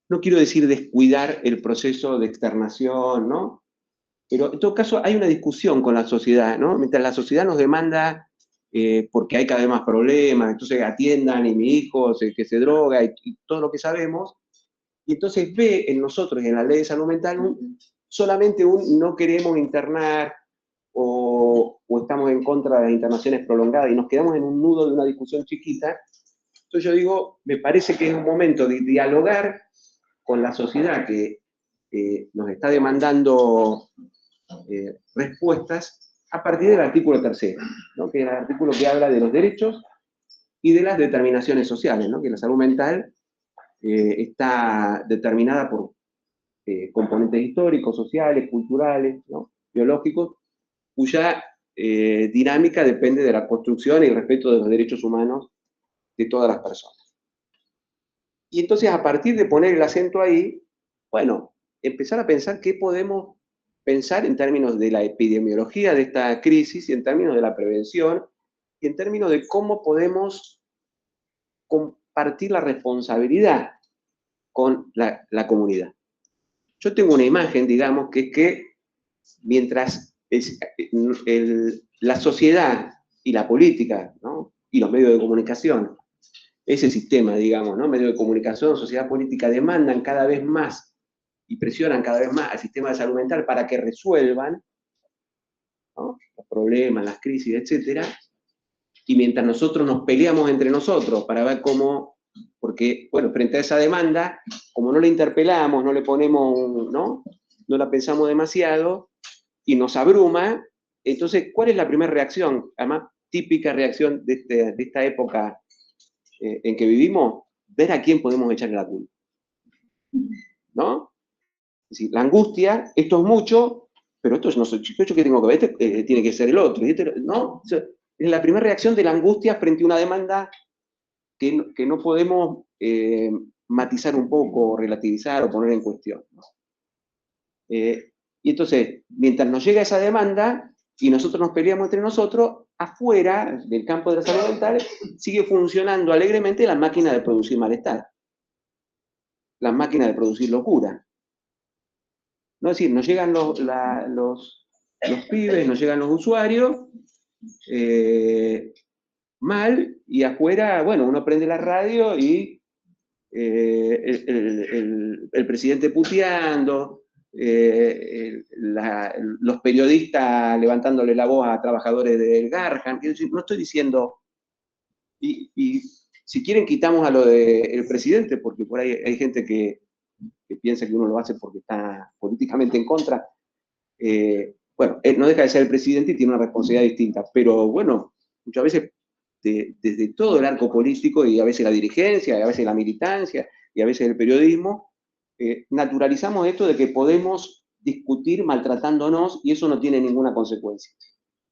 No quiero decir descuidar el proceso de externación, ¿no? Pero en todo caso hay una discusión con la sociedad, ¿no? Mientras la sociedad nos demanda, porque hay cada vez más problemas, entonces atiendan, y mi hijo que se droga, y todo lo que sabemos, y entonces ve en nosotros, en la ley de salud mental, solamente un no queremos internar, o estamos en contra de las internaciones prolongadas, y nos quedamos en un nudo de una discusión chiquita. Entonces yo digo, me parece que es un momento de dialogar con la sociedad que nos está demandando respuestas a partir del artículo 3, ¿no? Que es el artículo que habla de los derechos y de las determinaciones sociales, ¿no? Que la salud mental está determinada por componentes históricos, sociales, culturales, ¿no? Biológicos, cuya dinámica depende de la construcción y el respeto de los derechos humanos de todas las personas. Y entonces, a partir de poner el acento ahí, bueno, empezar a pensar qué podemos pensar en términos de la epidemiología de esta crisis, y en términos de la prevención, y en términos de cómo podemos compartir la responsabilidad con la comunidad. Yo tengo una imagen, digamos, que es que mientras la sociedad y la política, ¿no? Y los medios de comunicación, ese sistema, digamos, ¿no? Medios de comunicación, sociedad política, demandan cada vez más y presionan cada vez más al sistema de salud mental para que resuelvan, ¿no? Los problemas, las crisis, etc. Y mientras nosotros nos peleamos entre nosotros para ver cómo, porque, bueno, frente a esa demanda, como no la interpelamos, no le ponemos, ¿no? No la pensamos demasiado y nos abruma, entonces, ¿cuál es la primera reacción? Además, típica reacción de esta época en que vivimos, ver a quién podemos echarle la culpa, ¿no? Es decir, la angustia, esto es mucho, pero esto no soy yo que tengo que ver, tiene que ser el otro, ¿no? O sea, es la primera reacción de la angustia frente a una demanda que no podemos matizar un poco, relativizar o poner en cuestión, ¿no? Y entonces, mientras nos llega esa demanda y nosotros nos peleamos entre nosotros, afuera del campo de la salud mental sigue funcionando alegremente la máquina de producir malestar, la máquina de producir locura. ¿No? Es decir, nos llegan los pibes, nos llegan los usuarios, mal, y afuera, bueno, uno prende la radio y el presidente puteando, los periodistas levantándole la voz a trabajadores del Garham. No estoy diciendo, y si quieren quitamos a lo del presidente, porque por ahí hay gente que piensa que uno lo hace porque está políticamente en contra. Bueno, no deja de ser el presidente y tiene una responsabilidad distinta, pero bueno, muchas veces desde todo el arco político, y a veces la dirigencia, y a veces la militancia, y a veces el periodismo, naturalizamos esto de que podemos discutir maltratándonos y eso no tiene ninguna consecuencia.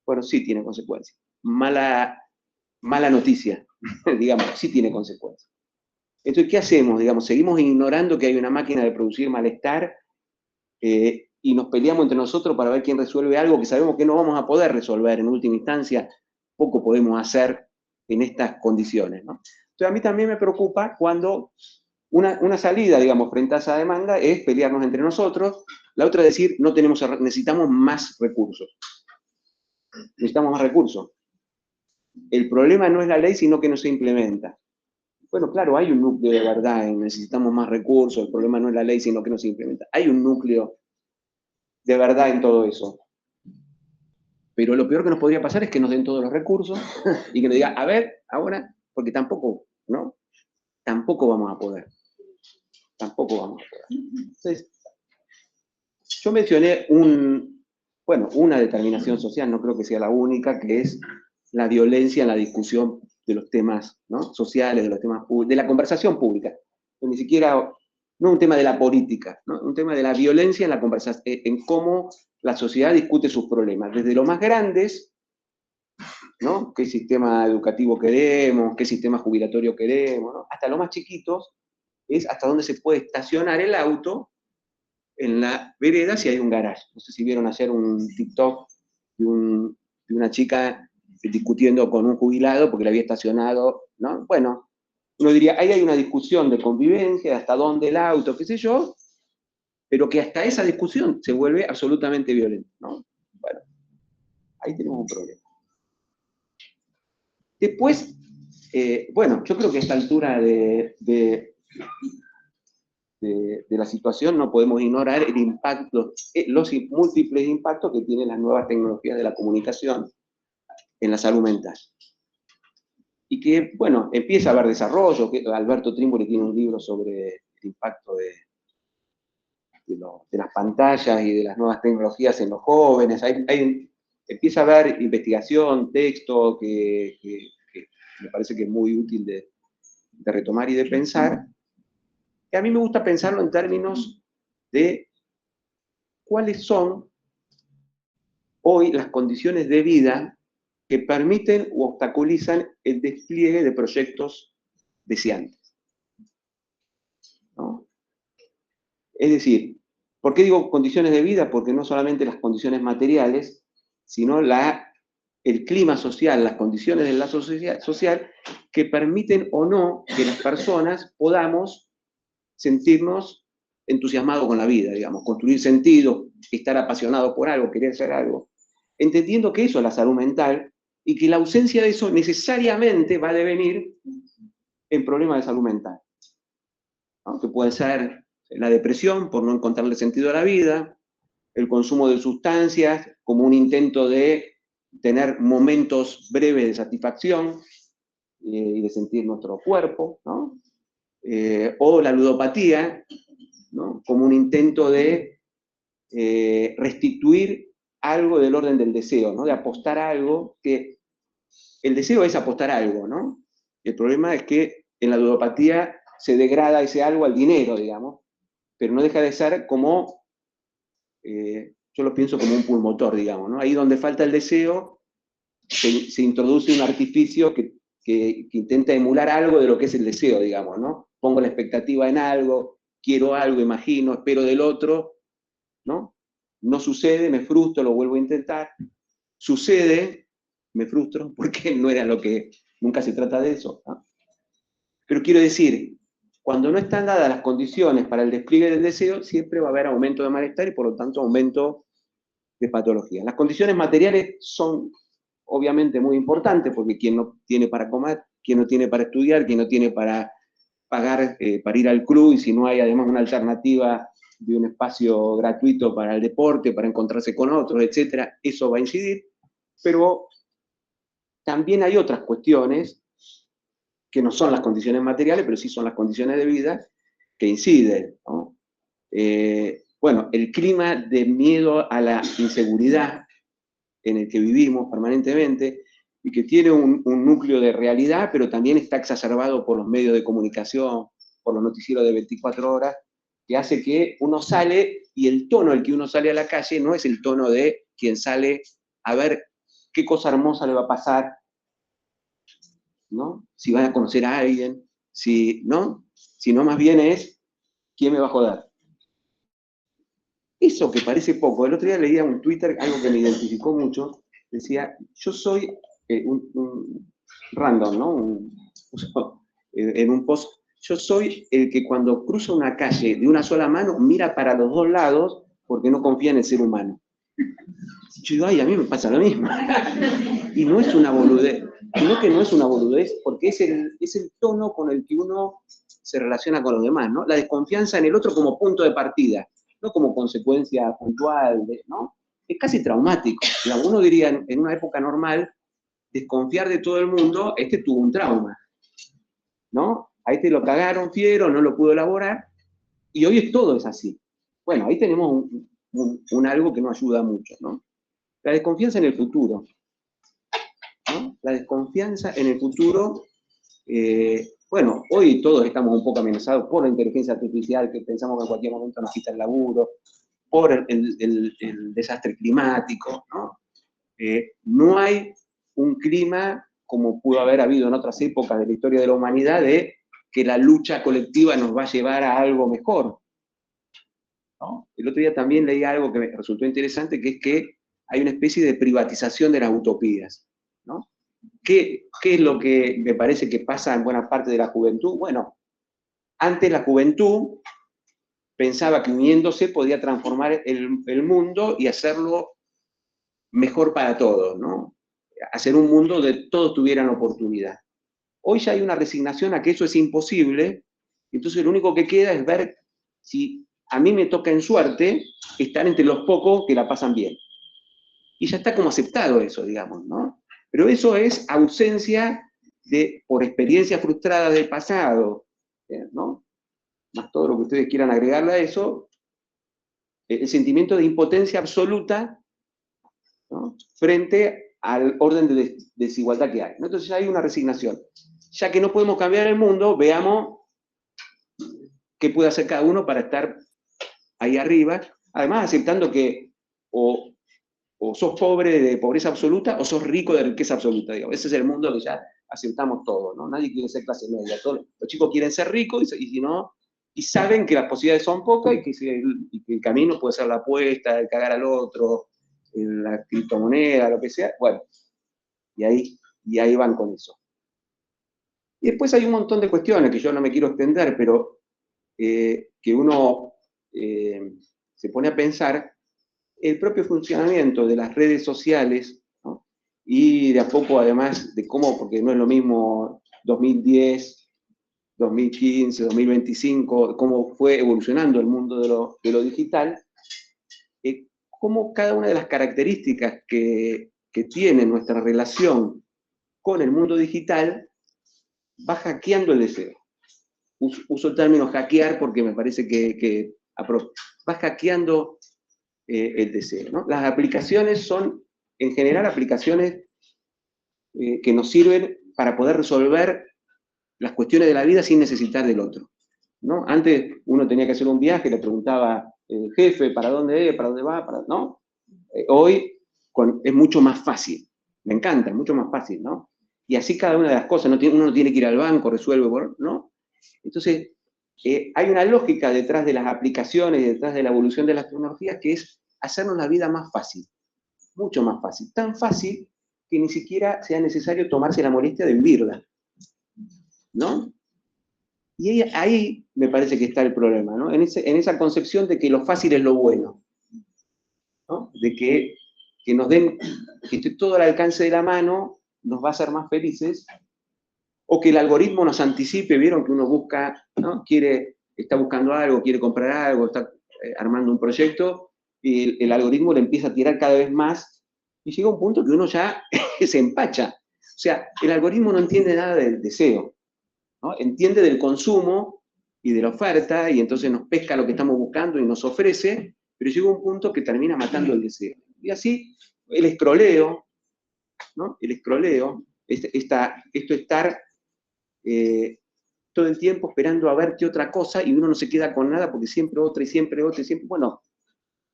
Bueno, sí tiene consecuencia. Mala noticia, digamos, sí tiene consecuencias. Entonces, ¿qué hacemos? Digamos, seguimos ignorando que hay una máquina de producir malestar y nos peleamos entre nosotros para ver quién resuelve algo que sabemos que no vamos a poder resolver en última instancia, poco podemos hacer en estas condiciones, ¿no? Entonces a mí también me preocupa cuando una salida, digamos, frente a esa demanda es pelearnos entre nosotros, la otra es decir, necesitamos más recursos. Necesitamos más recursos. El problema no es la ley, sino que no se implementa. Bueno, claro, hay un núcleo de verdad en necesitamos más recursos, el problema no es la ley, sino que no se implementa. Hay un núcleo de verdad en todo eso. Pero lo peor que nos podría pasar es que nos den todos los recursos y que nos digan, a ver, ahora, porque tampoco, ¿no? Tampoco vamos a poder. Tampoco vamos a poder. Entonces, yo mencioné una determinación social, no creo que sea la única, que es la violencia en la discusión de los temas, ¿no?, sociales, de los temas de la conversación pública. Ni siquiera, no un tema de la política, ¿no?, un tema de la violencia en la conversación, en cómo la sociedad discute sus problemas, desde los más grandes, ¿no?, qué sistema educativo queremos, qué sistema jubilatorio queremos, ¿no?, hasta los más chiquitos, es hasta dónde se puede estacionar el auto en la vereda si hay un garage. No sé si vieron ayer un TikTok de una chica discutiendo con un jubilado porque le había estacionado, ¿no? Bueno, uno diría, ahí hay una discusión de convivencia, hasta dónde el auto, qué sé yo, pero que hasta esa discusión se vuelve absolutamente violenta, ¿no? Bueno, ahí tenemos un problema. Después, bueno, yo creo que a esta altura de la situación no podemos ignorar el impacto, los múltiples impactos que tienen las nuevas tecnologías de la comunicación en la salud mental. Y que, bueno, empieza a haber desarrollo, que Alberto Trimboli tiene un libro sobre el impacto de las pantallas y de las nuevas tecnologías en los jóvenes. Empieza a haber investigación, texto, que me parece que es muy útil de retomar y de pensar. Y a mí me gusta pensarlo en términos de cuáles son hoy las condiciones de vida que permiten u obstaculizan el despliegue de proyectos deseantes, ¿no? Es decir, ¿por qué digo condiciones de vida? Porque no solamente las condiciones materiales, sino el clima social, las condiciones del lazo social que permiten o no que las personas podamos sentirnos entusiasmados con la vida, digamos, construir sentido, estar apasionados por algo, querer hacer algo, entendiendo que eso es la salud mental y que la ausencia de eso necesariamente va a devenir en problemas de salud mental, ¿no? Que puede ser la depresión por no encontrarle sentido a la vida, el consumo de sustancias como un intento de tener momentos breves de satisfacción y de sentir nuestro cuerpo, ¿no? O la ludopatía, ¿no?, como un intento de restituir algo del orden del deseo, ¿no?, de apostar a algo, que el deseo es apostar a algo, ¿no? El problema es que en la ludopatía se degrada ese algo al dinero, digamos, pero no deja de ser como, yo lo pienso como un pulmotor, digamos, ¿no? Ahí donde falta el deseo, se introduce un artificio que intenta emular algo de lo que es el deseo, digamos, ¿no? Pongo la expectativa en algo, quiero algo, imagino, espero del otro, ¿no? No sucede, me frustro, lo vuelvo a intentar. Sucede, me frustro, porque no era lo que, nunca se trata de eso, ¿no? Pero quiero decir, cuando no están dadas las condiciones para el despliegue del deseo, siempre va a haber aumento de malestar y por lo tanto aumento de patología. Las condiciones materiales son obviamente muy importantes, porque quien no tiene para comer, quien no tiene para estudiar, quien no tiene para pagar para ir al club, y si no hay además una alternativa de un espacio gratuito para el deporte, para encontrarse con otros, etcétera, eso va a incidir, pero también hay otras cuestiones que no son las condiciones materiales, pero sí son las condiciones de vida que inciden, ¿no? Bueno, el clima de miedo a la inseguridad en el que vivimos permanentemente y que tiene un núcleo de realidad, pero también está exacerbado por los medios de comunicación, por los noticieros de 24 horas, que hace que uno sale y el tono al que uno sale a la calle no es el tono de quien sale a ver qué cosa hermosa le va a pasar, ¿no? Si van a conocer a alguien, ¿no? Sino más bien es quién me va a joder. Eso que parece poco, el otro día leía un Twitter, algo que me identificó mucho, decía, yo soy un random, ¿no? En un post, yo soy el que cuando cruza una calle de una sola mano mira para los dos lados porque no confía en el ser humano. Yo digo, ay, a mí me pasa lo mismo. Y no es una boludez, sino que no es una boludez porque es el tono con el que uno se relaciona con los demás, ¿no? La desconfianza en el otro como punto de partida, no como consecuencia puntual, ¿no? Es casi traumático. Digamos, uno diría, en una época normal, desconfiar de todo el mundo, tuvo un trauma, ¿no? A lo cagaron fiero, no lo pudo elaborar, y hoy todo es así. Bueno, ahí tenemos un algo que no ayuda mucho, ¿no? La desconfianza en el futuro, ¿no? La desconfianza en el futuro, bueno, hoy todos estamos un poco amenazados por la inteligencia artificial, que pensamos que en cualquier momento nos quita el laburo, por el desastre climático, ¿no? No hay un clima como pudo haber habido en otras épocas de la historia de la humanidad, de que la lucha colectiva nos va a llevar a algo mejor, ¿no? El otro día también leí algo que me resultó interesante, que es que hay una especie de privatización de las utopías, ¿no? ¿Qué es lo que me parece que pasa en buena parte de la juventud? Bueno, antes la juventud pensaba que uniéndose podía transformar el mundo y hacerlo mejor para todos, ¿no? Hacer un mundo donde todos tuvieran oportunidad. Hoy ya hay una resignación a que eso es imposible, entonces lo único que queda es ver si a mí me toca en suerte estar entre los pocos que la pasan bien. Y ya está como aceptado eso, digamos, ¿no? Pero eso es ausencia por experiencias frustradas del pasado, ¿no? Más todo lo que ustedes quieran agregarle a eso, el sentimiento de impotencia absoluta, ¿no? Frente al orden de desigualdad que hay, ¿no? Entonces ya hay una resignación. Ya que no podemos cambiar el mundo, veamos qué puede hacer cada uno para estar ahí arriba, además aceptando que o sos pobre de pobreza absoluta o sos rico de riqueza absoluta, digamos. Ese es el mundo que ya aceptamos todos, ¿no? Nadie quiere ser clase media, todos los chicos quieren ser ricos y si no, y saben que las posibilidades son pocas y que el camino puede ser la apuesta, el cagar al otro, la criptomoneda, lo que sea, bueno, y ahí van con eso. Y después hay un montón de cuestiones que yo no me quiero extender, pero que uno se pone a pensar, el propio funcionamiento de las redes sociales, ¿no? Y de a poco además de cómo, porque no es lo mismo 2010, 2015, 2025, cómo fue evolucionando el mundo de lo digital, cómo cada una de las características que tiene nuestra relación con el mundo digital va hackeando el deseo. Uso el término hackear porque me parece que va hackeando el deseo, ¿no? Las aplicaciones son, en general, aplicaciones que nos sirven para poder resolver las cuestiones de la vida sin necesitar del otro, ¿no? Antes uno tenía que hacer un viaje, le preguntaba, jefe, ¿para dónde es? ¿Para dónde va? ¿No? Hoy es mucho más fácil, me encanta, es mucho más fácil, ¿no? Y así cada una de las cosas, uno no tiene que ir al banco, resuelve, ¿no? Entonces, hay una lógica detrás de las aplicaciones, detrás de la evolución de las tecnologías, que es hacernos la vida más fácil, mucho más fácil, tan fácil que ni siquiera sea necesario tomarse la molestia de vivirla, ¿no? Y ahí me parece que está el problema, ¿no? En esa concepción de que lo fácil es lo bueno, ¿no? De que nos den, que esté todo al alcance de la mano, nos va a hacer más felices, o que el algoritmo nos anticipe, vieron que uno busca, ¿no? Está buscando algo, quiere comprar algo, está armando un proyecto, y el algoritmo le empieza a tirar cada vez más, y llega un punto que uno ya se empacha. O sea, el algoritmo no entiende nada del deseo, ¿no? Entiende del consumo y de la oferta, y entonces nos pesca lo que estamos buscando y nos ofrece, pero llega un punto que termina matando el deseo. Y así, el escroleo, ¿no? El escroleo, esto estar todo el tiempo esperando a ver qué otra cosa, y uno no se queda con nada porque siempre otra y siempre otra y siempre, bueno,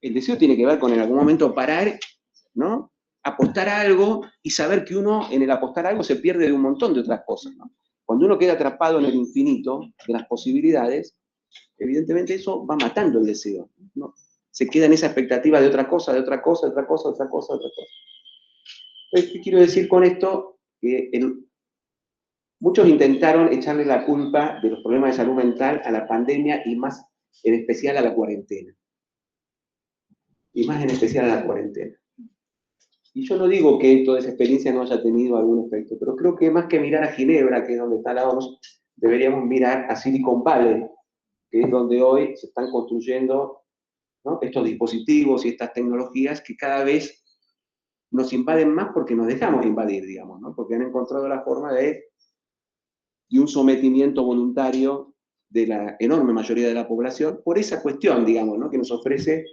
el deseo tiene que ver con en algún momento parar, ¿no? Apostar a algo y saber que uno en el apostar a algo se pierde de un montón de otras cosas, ¿no? Cuando uno queda atrapado en el infinito de las posibilidades, evidentemente eso va matando el deseo, ¿no? Se queda en esa expectativa de otra cosa, de otra cosa, de otra cosa, de otra cosa, de otra cosa. Entonces, ¿qué quiero decir con esto? Que muchos intentaron echarle la culpa de los problemas de salud mental a la pandemia y más en especial a la cuarentena. Y más en especial a la cuarentena. Y yo no digo que toda esa experiencia no haya tenido algún efecto, pero creo que más que mirar a Ginebra, que es donde está la OMS, deberíamos mirar a Silicon Valley, que es donde hoy se están construyendo, ¿no?, estos dispositivos y estas tecnologías que cada vez nos invaden más porque nos dejamos invadir, digamos, ¿no? Porque han encontrado la forma y un sometimiento voluntario de la enorme mayoría de la población por esa cuestión, digamos, ¿no?, que nos ofrece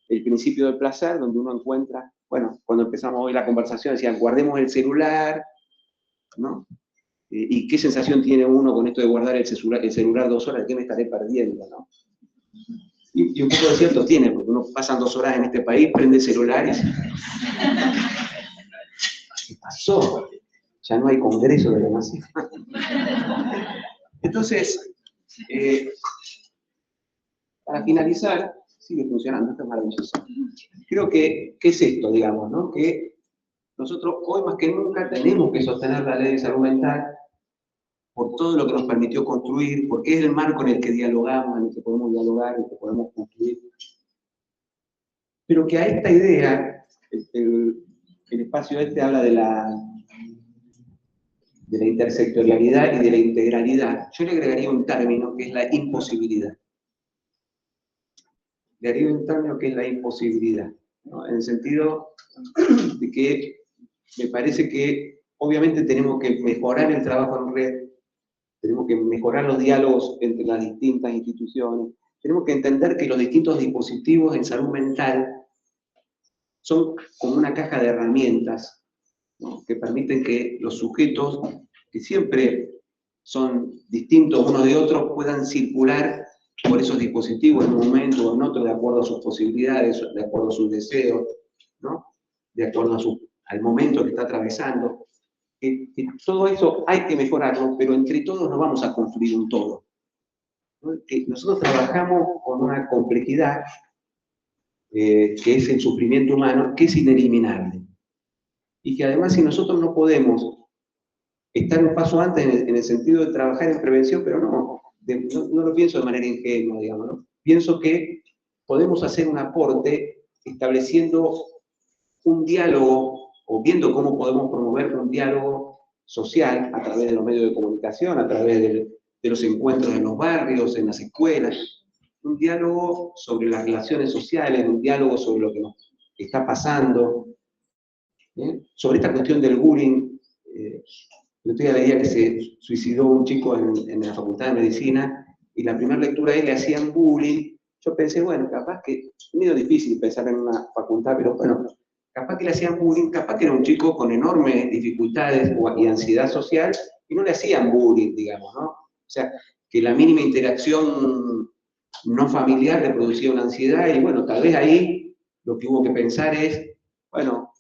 el principio del placer, donde uno encuentra, bueno, cuando empezamos hoy la conversación decían, guardemos el celular, ¿no? ¿Y qué sensación tiene uno con esto de guardar el celular 2 horas? ¿De qué me estaré perdiendo, no? Y un poco de cierto tiene, porque uno pasan 2 horas en este país, prende el celular y ¿qué pasó? Ya no hay congreso de la nación. Entonces, para finalizar, sigue funcionando, esto es maravilloso. Creo que, ¿qué es esto, digamos, no? Que nosotros hoy más que nunca tenemos que sostener la ley de salud mental por todo lo que nos permitió construir, porque es el marco en el que dialogamos, en el que podemos dialogar, en el que podemos construir. Pero que a esta idea, el espacio este habla de la intersectorialidad y de la integralidad. Yo le agregaría un término que es la imposibilidad. Le agregaría un término que es la imposibilidad, ¿no? En el sentido de que me parece que obviamente tenemos que mejorar el trabajo en red, tenemos que mejorar los diálogos entre las distintas instituciones, tenemos que entender que los distintos dispositivos en salud mental son como una caja de herramientas, ¿no?, que permiten que los sujetos, que siempre son distintos unos de otros, puedan circular por esos dispositivos en un momento o en otro, de acuerdo a sus posibilidades, de acuerdo a sus deseos, ¿no?, de acuerdo al momento que está atravesando. Que todo eso hay que mejorarlo, pero entre todos no vamos a construir un todo, ¿no? Que nosotros trabajamos con una complejidad que es el sufrimiento humano, que es ineliminable. Y que además, si nosotros no podemos estar un paso antes en el sentido de trabajar en prevención, pero no lo pienso de manera ingenua, digamos, ¿no? Pienso que podemos hacer un aporte estableciendo un diálogo, o viendo cómo podemos promover un diálogo social a través de los medios de comunicación, a través de los encuentros en los barrios, en las escuelas, un diálogo sobre las relaciones sociales, un diálogo sobre lo que nos está pasando, sobre esta cuestión del bullying. El otro día leía que se suicidó un chico en la Facultad de Medicina y la primera lectura a él le hacían bullying. Yo pensé, bueno, capaz que es medio difícil pensar en una facultad, pero bueno, capaz que le hacían bullying, capaz que era un chico con enormes dificultades y ansiedad social y no le hacían bullying, digamos, ¿no? O sea, que la mínima interacción no familiar le producía una ansiedad y bueno, tal vez ahí lo que hubo que pensar es, bueno,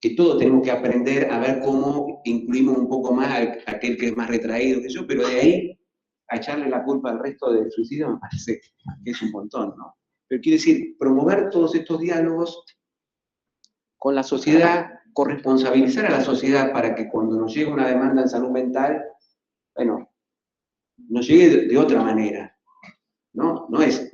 que todos tenemos que aprender a ver cómo incluimos un poco más a aquel que es más retraído que yo, pero de ahí a echarle la culpa al resto del suicidio me parece que es un montón, ¿no? Pero quiere decir, promover todos estos diálogos con la sociedad, corresponsabilizar a la sociedad para que cuando nos llegue una demanda en salud mental, bueno, nos llegue de otra manera, ¿no? No es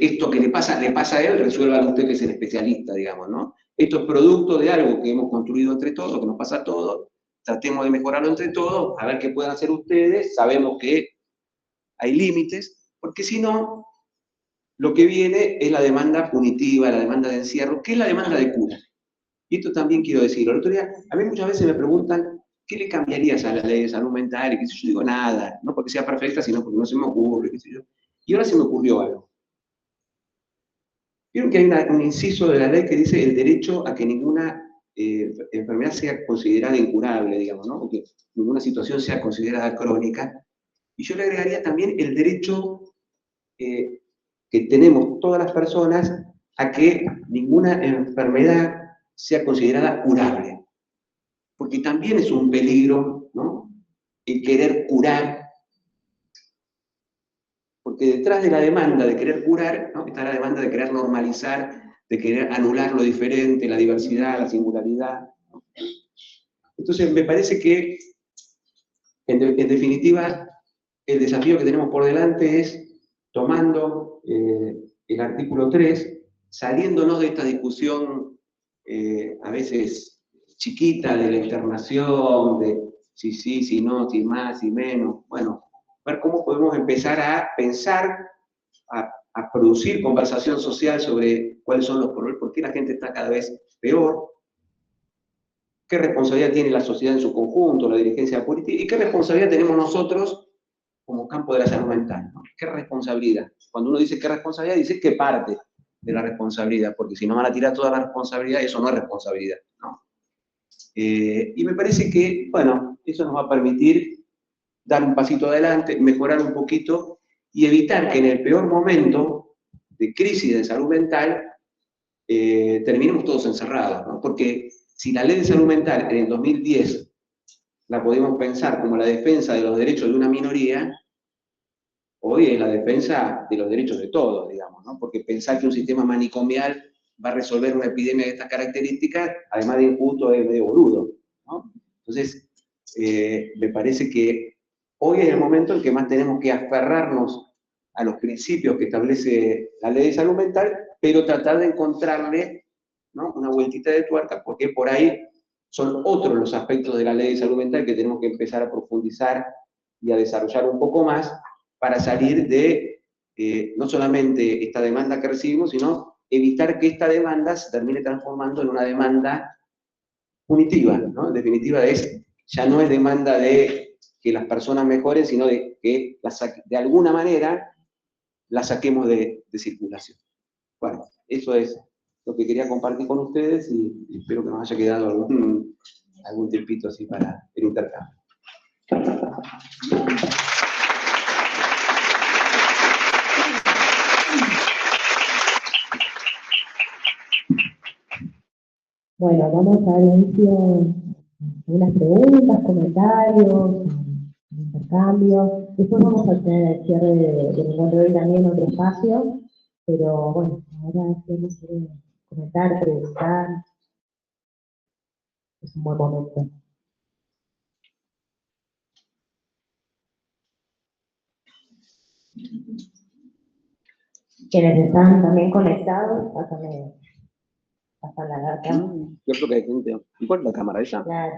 esto que le pasa a él, resuélvalo usted que es el especialista, digamos, ¿no? Esto es producto de algo que hemos construido entre todos, que nos pasa a todos, tratemos de mejorarlo entre todos, a ver qué pueden hacer ustedes, sabemos que hay límites, porque si no, lo que viene es la demanda punitiva, la demanda de encierro, que es la demanda de cura. Y esto también quiero decirlo. El otro día, a mí muchas veces me preguntan, ¿qué le cambiarías a la ley de salud mental? Y qué sé yo, digo, nada, no porque sea perfecta, sino porque no se me ocurre, qué sé yo. Y ahora se me ocurrió algo. Vieron que hay un inciso de la ley que dice el derecho a que ninguna enfermedad sea considerada incurable, digamos, ¿no? O que ninguna situación sea considerada crónica. Y yo le agregaría también el derecho que tenemos todas las personas a que ninguna enfermedad sea considerada curable. Porque también es un peligro, ¿no?, el querer curar. Porque detrás de la demanda de querer curar, ¿no?, está la demanda de querer normalizar, de querer anular lo diferente, la diversidad, la singularidad, ¿no? Entonces, me parece que, en definitiva, el desafío que tenemos por delante es, tomando el artículo 3, saliéndonos de esta discusión a veces chiquita de la internación, de si sí, si no, si más, si menos, bueno, ver cómo podemos empezar a pensar, a producir conversación social sobre cuáles son los problemas, por qué la gente está cada vez peor, qué responsabilidad tiene la sociedad en su conjunto, la dirigencia política, y qué responsabilidad tenemos nosotros como campo de la salud mental, ¿no? ¿Qué responsabilidad? Cuando uno dice qué responsabilidad, dice qué parte de la responsabilidad, porque si no van a tirar toda la responsabilidad, eso no es responsabilidad, ¿no? Y me parece que, bueno, eso nos va a permitir dar un pasito adelante, mejorar un poquito y evitar que en el peor momento de crisis de salud mental terminemos todos encerrados, ¿no? Porque si la ley de salud mental en el 2010 la podemos pensar como la defensa de los derechos de una minoría, hoy es la defensa de los derechos de todos, digamos, ¿no? Porque pensar que un sistema manicomial va a resolver una epidemia de estas características, además de injusto, es medio boludo, ¿no? Entonces, me parece que hoy es el momento en que más tenemos que aferrarnos a los principios que establece la ley de salud mental, pero tratar de encontrarle, ¿no?, una vueltita de tuerca, porque por ahí son otros los aspectos de la ley de salud mental que tenemos que empezar a profundizar y a desarrollar un poco más para salir de no solamente esta demanda que recibimos, sino evitar que esta demanda se termine transformando en una demanda punitiva, ¿no? En definitiva, ya no es demanda de que las personas mejoren, sino de que de alguna manera las saquemos de circulación. Bueno, eso es lo que quería compartir con ustedes y espero que nos haya quedado algún tiempito así para el intercambio. Bueno, vamos a dar inicio a unas preguntas, comentarios, intercambios. Después vamos a tener el cierre del encuentro de hoy también en otro espacio. Pero bueno, ahora queremos comentar, preguntar. Es un buen momento. Quienes están también conectados, pasan la data. Yo creo que hay gente. ¿Cuál es la cámara esa? Claro.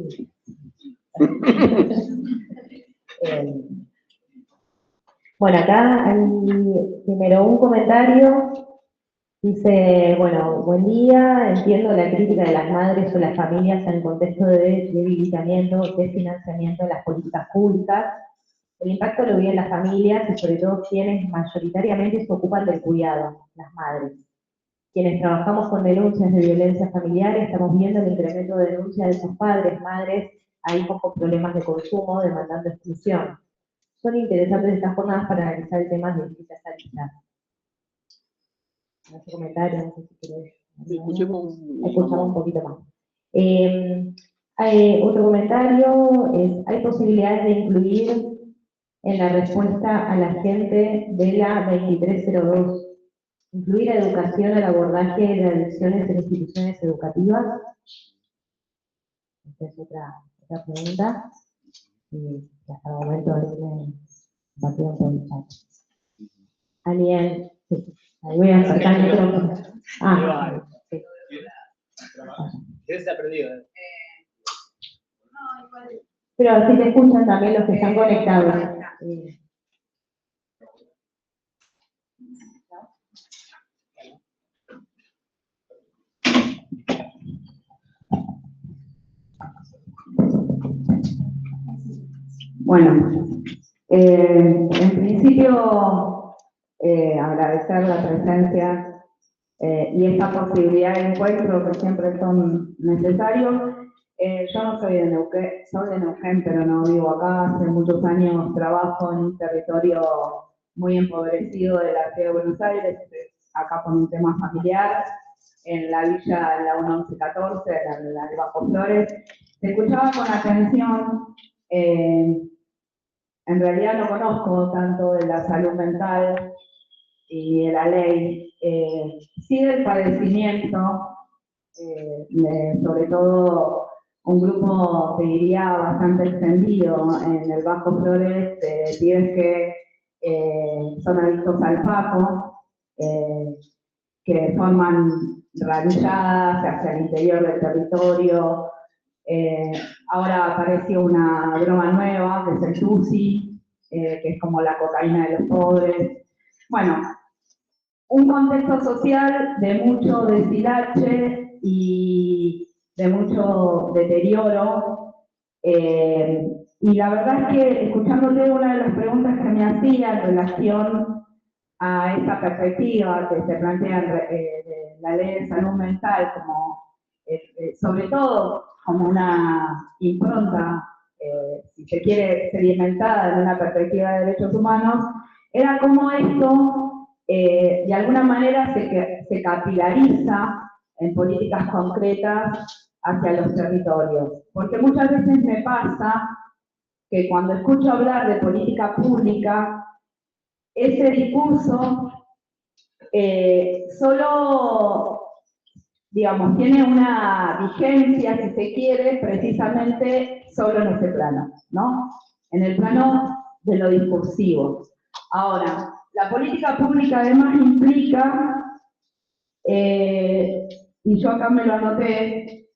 Sí. Bueno, acá hay primero un comentario. Dice, bueno, buen día, entiendo la crítica de las madres o las familias en el contexto de debilitamiento, desfinanciamiento de las políticas públicas. El impacto lo viven las familias y sobre todo quienes mayoritariamente se ocupan del cuidado, las madres. Quienes trabajamos con denuncias de violencia familiar estamos viendo el incremento de denuncias de sus padres, madres, a hijos con problemas de consumo, demandando exclusión. Son interesantes estas jornadas para analizar el tema de distintas aristas. No sé comentarios, no sé si querés. Escuchemos un poquito más. Otro comentario es, ¿hay posibilidades de incluir en la respuesta a la gente de la 2302, incluir educación al abordaje de adicciones en instituciones educativas? Esta es otra pregunta. Y hasta el momento me batieron por el chat. ¿Alguien? Sí. Ahí voy a acercar el micrófono. Sí. ¿Qué se ha perdido? Pero así te escuchan también los que están conectados. Bueno, en principio agradecer la presencia y esta posibilidad de encuentro que siempre son necesarios. Yo no soy de Neuquén, soy de Neuquén, pero no vivo acá. Hace muchos años trabajo en un territorio muy empobrecido de la ciudad de Buenos Aires, acá por un tema familiar, en la villa de la 1114, la de Bajo Flores. Te escuchaba con atención. En realidad no conozco tanto de la salud mental y de la ley sí del padecimiento, sobre todo un grupo, te diría, bastante extendido en el Bajo Flores, de pibes que son adictos al paco, que forman radilladas hacia el interior del territorio. Ahora apareció una droga nueva, que es el tusi, que es como la cocaína de los pobres. Bueno, un contexto social de mucho deshilache y de mucho deterioro. Y la verdad es que, escuchándote, una de las preguntas que me hacía en relación a esta perspectiva que se plantea de la ley de salud mental, como, sobre todo como una impronta, si se quiere, sedimentada en una perspectiva de derechos humanos, era como esto de alguna manera se capilariza en políticas concretas hacia los territorios. Porque muchas veces me pasa que cuando escucho hablar de política pública, ese discurso solo, digamos, tiene una vigencia, si se quiere, precisamente solo en ese plano, ¿no? En el plano de lo discursivo. Ahora, la política pública además implica, y yo acá me lo anoté,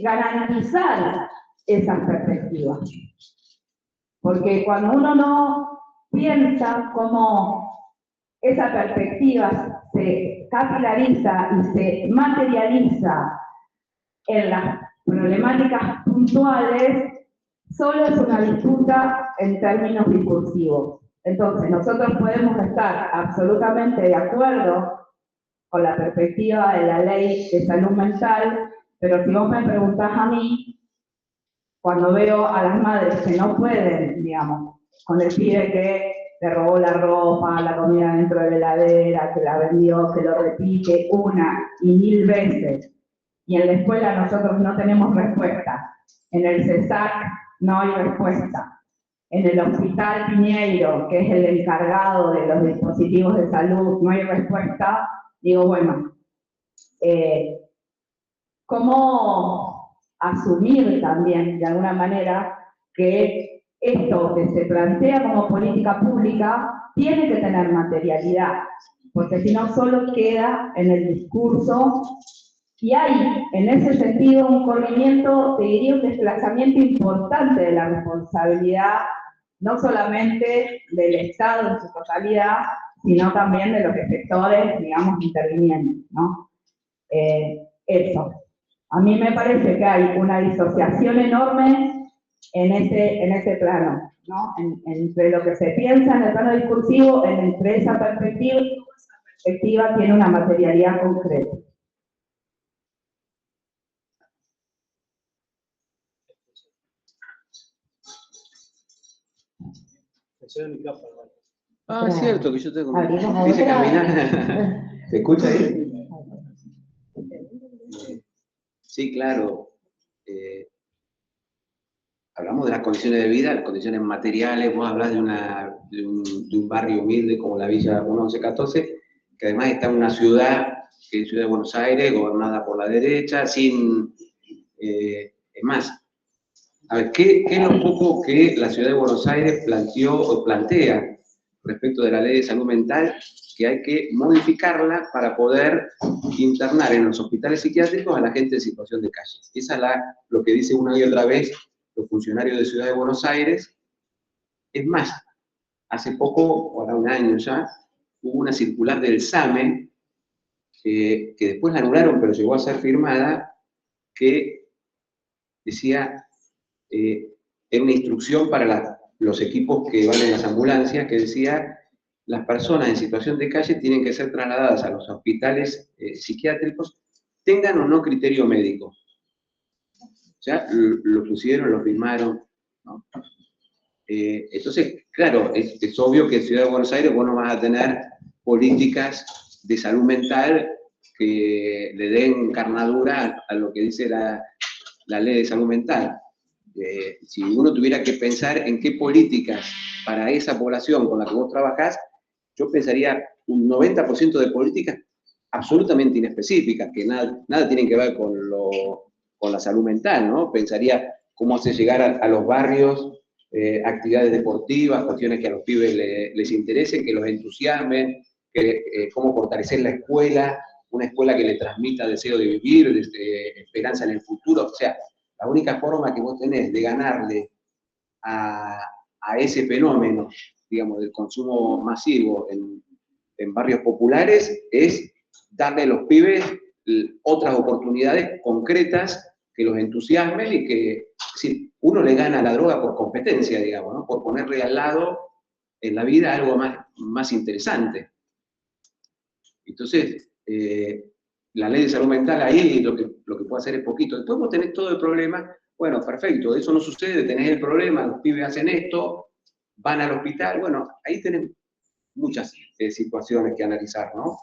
garantizar esas perspectivas. Porque cuando uno no piensa cómo esa perspectiva se capilariza y se materializa en las problemáticas puntuales, solo es una disputa en términos discursivos. Entonces, nosotros podemos estar absolutamente de acuerdo con la perspectiva de la ley de salud mental, pero si vos me preguntás a mí, cuando veo a las madres que no pueden, digamos, con el pibe que le robó la ropa, la comida dentro de la heladera, que la vendió, que lo repite una y 1000 veces, y en la escuela nosotros no tenemos respuesta, en el CESAC no hay respuesta, en el Hospital Piñeiro, que es el encargado de los dispositivos de salud, no hay respuesta, digo, bueno, ¿cómo asumir también, de alguna manera, que esto que se plantea como política pública tiene que tener materialidad? Porque si no, solo queda en el discurso. Y hay, en ese sentido, un corrimiento, te diría, un desplazamiento importante de la responsabilidad, no solamente del Estado en su totalidad, sino también de los sectores, digamos, intervinientes, ¿no? Eso. A mí me parece que hay una disociación enorme en ese plano, ¿no? Entre lo que se piensa en el plano discursivo, entre esa perspectiva tiene una materialidad concreta. El micrófono. Ah, es cierto que yo tengo. Abrimos Dice otra. caminar. ¿Se escucha ahí? Sí, claro. Hablamos de las condiciones de vida, las condiciones materiales. Vos hablás de un barrio humilde como la Villa 1114, que además está en una ciudad, que es Ciudad de Buenos Aires, gobernada por la derecha, sin. Es más, a ver, ¿qué es lo poco que la Ciudad de Buenos Aires planteó o plantea respecto de la ley de salud mental, que hay que modificarla para poder internar en los hospitales psiquiátricos a la gente en situación de calle? Esa es lo que dice una y otra vez los funcionarios de Ciudad de Buenos Aires. Es más, hace poco, ahora un año ya, hubo una circular del SAME, que después la anularon, pero llegó a ser firmada, que decía, era una instrucción para los equipos que van en las ambulancias, que decía, las personas en situación de calle tienen que ser trasladadas a los hospitales psiquiátricos, tengan o no criterio médico. Ya lo pusieron, lo firmaron, ¿no? Entonces, claro, es obvio que en Ciudad de Buenos Aires vos no vas a tener políticas de salud mental que le den carnadura a lo que dice la ley de salud mental. Si uno tuviera que pensar en qué políticas para esa población con la que vos trabajás, yo pensaría un 90% de políticas absolutamente inespecíficas, que nada tienen que ver con la salud mental, ¿no? Pensaría cómo hacer llegar a los barrios actividades deportivas, cuestiones que a los pibes les interesen, que los entusiasmen, cómo fortalecer la escuela, una escuela que le transmita deseo de vivir, esperanza en el futuro. O sea, la única forma que vos tenés de ganarle a ese fenómeno, digamos, del consumo masivo en barrios populares es darle a los pibes otras oportunidades concretas que los entusiasmen y que, es decir, uno le gana a la droga por competencia, digamos, ¿no? Por ponerle al lado en la vida algo más interesante. Entonces, la ley de salud mental ahí lo que puede hacer es poquito. Después vos tenés todo el problema, bueno, perfecto, eso no sucede, tenés el problema, los pibes hacen esto, van al hospital, bueno, ahí tenés muchas situaciones que analizar, ¿no?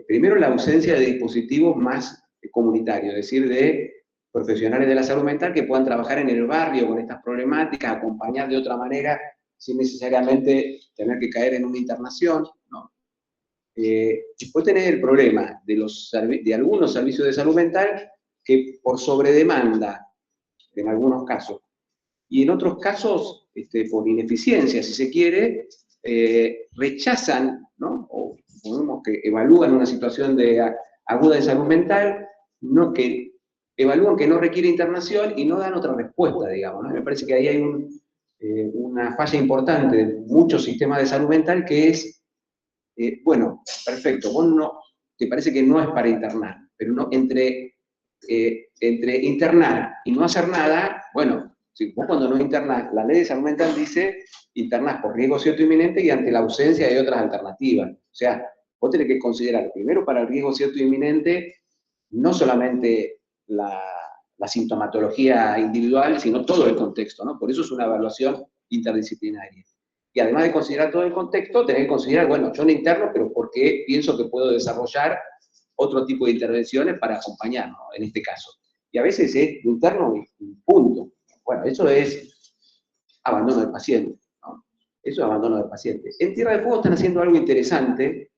Primero, la ausencia de dispositivos más comunitarios, es decir, de profesionales de la salud mental que puedan trabajar en el barrio con estas problemáticas, acompañar de otra manera, sin necesariamente tener que caer en una internación, ¿no? Después tenés el problema de algunos servicios de salud mental que por sobredemanda, en algunos casos, y en otros casos, por ineficiencia, si se quiere, rechazan, ¿no? O podemos que evalúan una situación aguda de salud mental, que evalúan que no requiere internación y no dan otra respuesta, digamos, ¿no? Me parece que ahí hay una falla importante de muchos sistemas de salud mental que es, bueno, perfecto, vos no, te parece que no es para internar, pero no, entre internar y no hacer nada, bueno, si vos cuando no internás, la ley de salud mental dice internás por riesgo cierto inminente y ante la ausencia de otras alternativas. O sea, vos tenés que considerar primero para el riesgo cierto inminente no solamente la sintomatología individual, sino todo el contexto, ¿no? Por eso es una evaluación interdisciplinaria. Y además de considerar todo el contexto, tenés que considerar, bueno, yo no interno, pero ¿por qué pienso que puedo desarrollar otro tipo de intervenciones para acompañarnos, en este caso? Y a veces es interno y punto. Bueno, eso es abandono del paciente, ¿no? Eso es abandono del paciente. En Tierra del Fuego están haciendo algo interesante,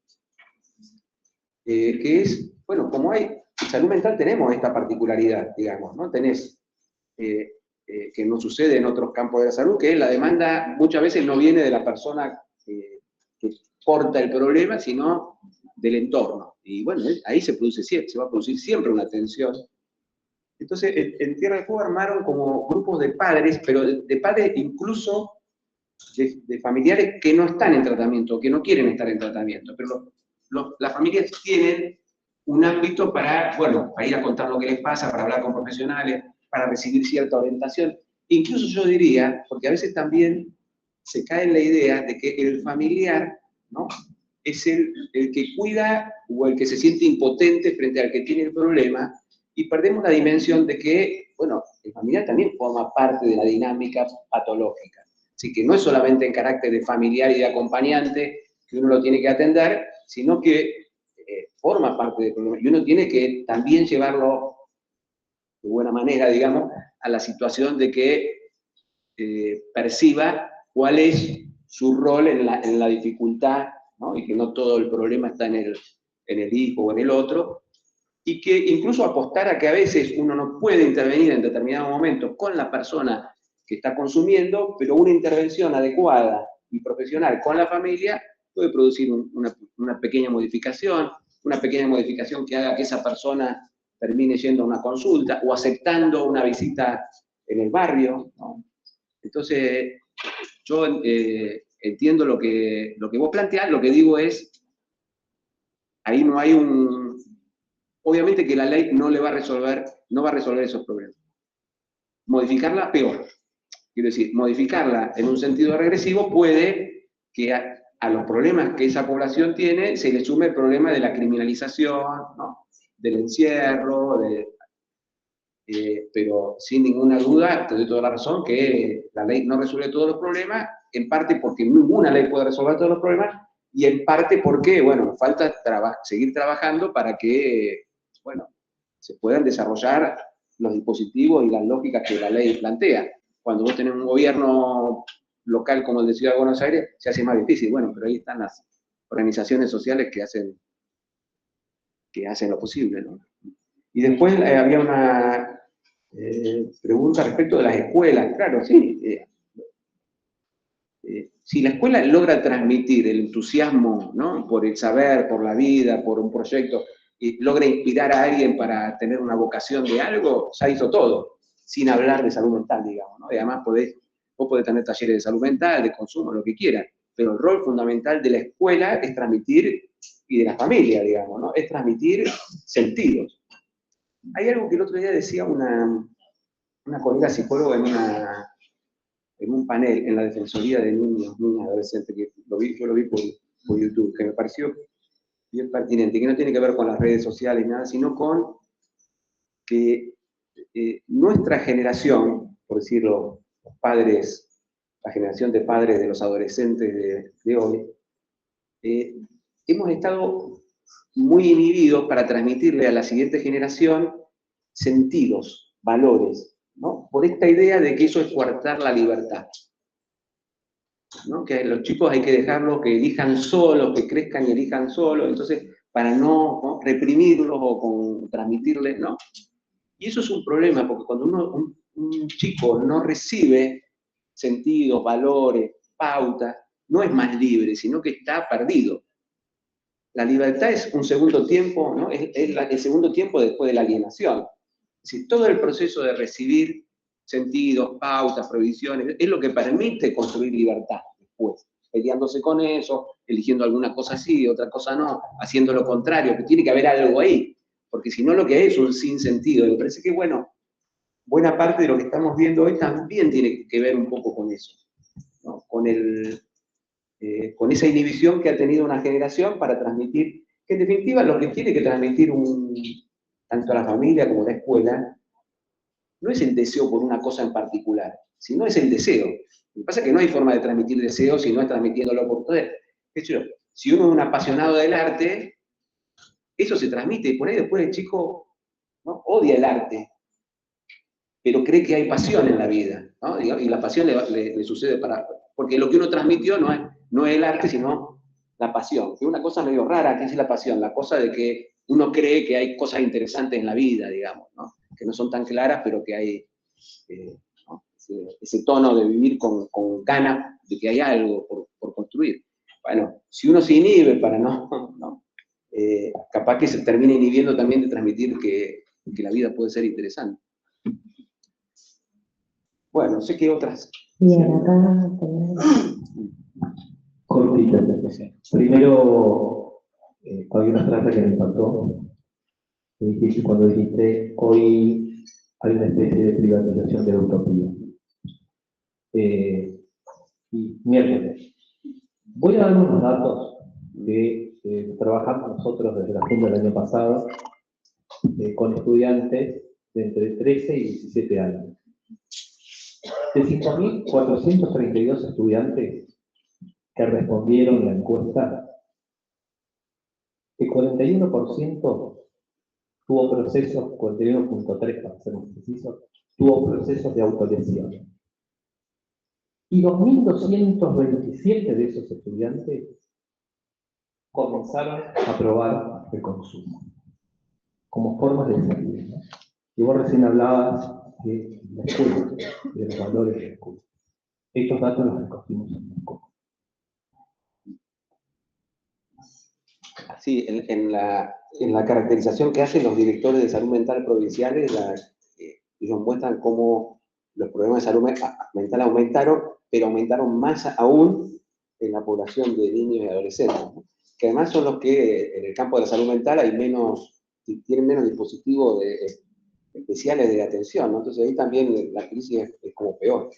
que es, bueno, como hay en salud mental tenemos esta particularidad, digamos, ¿no? Tenés, que no sucede en otros campos de la salud, que la demanda muchas veces no viene de la persona que porta el problema, sino del entorno. Y bueno, ahí se va a producir siempre una tensión. Entonces, en Tierra del Fuego armaron como grupos de padres, pero de padres incluso de familiares que no están en tratamiento, que no quieren estar en tratamiento, pero las familias tienen un ámbito para, bueno, para ir a contar lo que les pasa, para hablar con profesionales, para recibir cierta orientación. Incluso yo diría, porque a veces también se cae en la idea de que el familiar, ¿no?, es el que cuida o el que se siente impotente frente al que tiene el problema, y perdemos la dimensión de que, bueno, el familiar también forma parte de la dinámica patológica. Así que no es solamente en carácter de familiar y de acompañante que uno lo tiene que atender, sino que forma parte del problema. Y uno tiene que también llevarlo de buena manera, digamos, a la situación de que perciba cuál es su rol en la dificultad, ¿no? Y que no todo el problema está en el hijo o en el otro, y que incluso apostar a que a veces uno no puede intervenir en determinados momentos con la persona que está consumiendo, pero una intervención adecuada y profesional con la familia puede producir una pequeña modificación que haga que esa persona termine yendo a una consulta o aceptando una visita en el barrio, ¿no? Entonces, yo entiendo lo que vos planteás, lo que digo es, ahí no hay obviamente que la ley no va a resolver esos problemas. Modificarla, peor. Quiero decir, modificarla en un sentido regresivo puede que a los problemas que esa población tiene se le sume el problema de la criminalización, ¿no?, del encierro, pero sin ninguna duda, te doy toda la razón, que la ley no resuelve todos los problemas, en parte porque ninguna ley puede resolver todos los problemas, y en parte porque, bueno, falta seguir trabajando para que, bueno, se puedan desarrollar los dispositivos y las lógicas que la ley plantea. Cuando vos tenés un gobierno local como el de Ciudad de Buenos Aires, se hace más difícil, bueno, pero ahí están las organizaciones sociales que hacen lo posible, ¿no? Y después había una pregunta respecto de las escuelas. Claro, sí. Si la escuela logra transmitir el entusiasmo, ¿no?, por el saber, por la vida, por un proyecto, y logra inspirar a alguien para tener una vocación de algo, ya hizo todo, sin hablar de salud mental, digamos, ¿no? Y además vos podés tener talleres de salud mental, de consumo, lo que quieras, pero el rol fundamental de la escuela es transmitir, y de la familia, digamos, ¿no?, es transmitir sentidos. Hay algo que el otro día decía una colega psicóloga en un panel en la Defensoría de Niños, Niñas, Adolescentes, que yo lo vi por YouTube, que me pareció bien pertinente, que no tiene que ver con las redes sociales, nada, sino con que nuestra generación, por decirlo, los padres, la generación de padres de los adolescentes de hoy, hemos estado muy inhibidos para transmitirle a la siguiente generación sentidos, valores, ¿no? Por esta idea de que eso es coartar la libertad, ¿no? Que a los chicos hay que dejarlos que elijan solos, que crezcan y elijan solos, entonces para no reprimirlos o transmitirles, ¿no? Y eso es un problema, porque cuando un chico no recibe sentidos, valores, pautas, no es más libre, sino que está perdido. La libertad es un segundo tiempo, ¿no? Es el segundo tiempo después de la alienación. Es decir, todo el proceso de recibir sentidos, pautas, prohibiciones, es lo que permite construir libertad después, peleándose con eso, eligiendo alguna cosa sí, otra cosa no, haciendo lo contrario, que tiene que haber algo ahí, porque si no lo que hay es un sinsentido. Me parece que, bueno, buena parte de lo que estamos viendo hoy también tiene que ver un poco con eso, ¿no? Con esa inhibición que ha tenido una generación para transmitir, que en definitiva lo que tiene que transmitir tanto la familia como la escuela, no es el deseo por una cosa en particular, sino es el deseo. Lo que pasa es que no hay forma de transmitir deseo si no es transmitiéndolo por poder. De hecho, si uno es un apasionado del arte, eso se transmite, y por ahí después el chico, ¿no?, odia el arte, pero cree que hay pasión en la vida, ¿no? Y la pasión le sucede porque lo que uno transmitió no es el arte, sino la pasión, que es una cosa medio rara, que es la pasión, la cosa de que uno cree que hay cosas interesantes en la vida, digamos, ¿no?, que no son tan claras, pero que hay ¿no?, ese tono de vivir con ganas de que hay algo por construir. Bueno, si uno se inhibe para no capaz que se termina inhibiendo también de transmitir que la vida puede ser interesante. Bueno, no sé qué otras. Bien, acá Cortita. Primero, hay una frase que me impactó. Cuando dijiste, hoy hay una especie de privatización de la utopía. Y miércoles. Voy a dar unos datos que trabajamos nosotros desde la Junta del año pasado con estudiantes de entre 13 y 17 años. De 5.432 estudiantes que respondieron la encuesta, el 41% tuvo procesos, 41.3 para ser más preciso, tuvo procesos de autolesión. Y 2.227 de esos estudiantes comenzaron a probar el consumo como formas de salir, ¿no? Y vos recién hablabas de la escuela, de los valores de la escuela. Estos datos los recogimos en la escuela. Sí, en la caracterización que hacen los directores de salud mental provinciales, ellos muestran cómo los problemas de salud mental aumentaron, pero aumentaron más aún en la población de niños y adolescentes, ¿no?, que además son los que en el campo de la salud mental tienen menos dispositivos especiales de atención, ¿no? Entonces ahí también la crisis es como peor.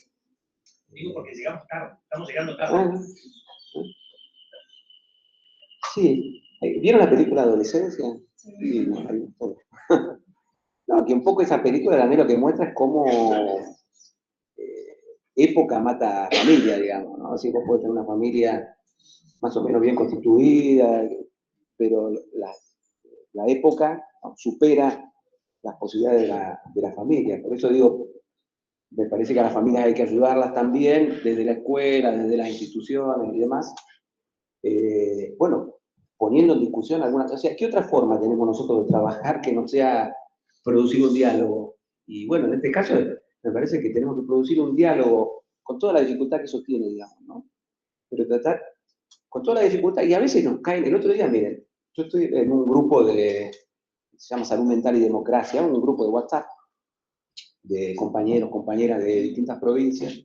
Digo porque llegamos tarde, estamos llegando tarde. Sí. ¿Vieron la película Adolescencia? Sí, no, que un poco esa película también lo que muestra es cómo época mata familia, digamos, ¿no? Así que vos podés tener una familia más o menos bien constituida, pero la época, ¿no?, supera las posibilidades de la familia. Por eso digo, me parece que a las familias hay que ayudarlas también, desde la escuela, desde las instituciones y demás, bueno, poniendo en discusión algunas cosas. O sea, ¿qué otra forma tenemos nosotros de trabajar que no sea producir un diálogo? Y bueno, en este caso me parece que tenemos que producir un diálogo con toda la dificultad que eso tiene, digamos, ¿no? Pero tratar con toda la dificultad, y a veces nos caen. El otro día, miren, yo estoy en un grupo se llama Salud Mental y Democracia, un grupo de WhatsApp de compañeros, compañeras de distintas provincias,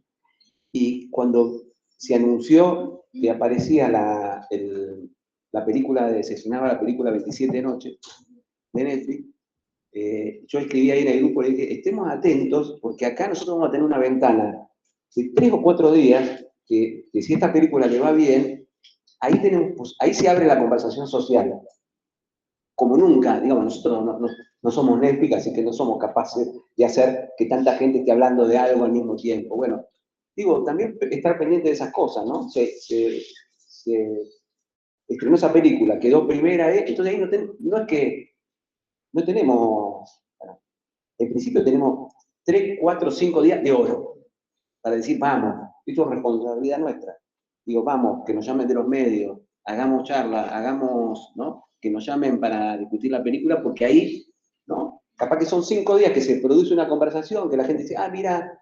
y cuando se anunció que aparecía la película, se estrenaba la película 27 Noches de Netflix, yo escribí ahí en el grupo, le dije, estemos atentos, porque acá nosotros vamos a tener una ventana de 3 o 4 días, que si esta película le va bien, ahí se abre la conversación social, como nunca. Digamos, nosotros no somos Netflix, así que no somos capaces de hacer que tanta gente esté hablando de algo al mismo tiempo. Bueno, digo, también estar pendiente de esas cosas, ¿no? Se estrenó esa película, quedó primera, entonces ahí no es que no tenemos, bueno, en principio tenemos 3, 4, 5 días de oro para decir, vamos, esto es responsabilidad nuestra. Digo, vamos, que nos llamen de los medios, hagamos charlas, hagamos, ¿no? Que nos llamen para discutir la película, porque ahí, ¿no? Capaz que son 5 días que se produce una conversación, que la gente dice, mira,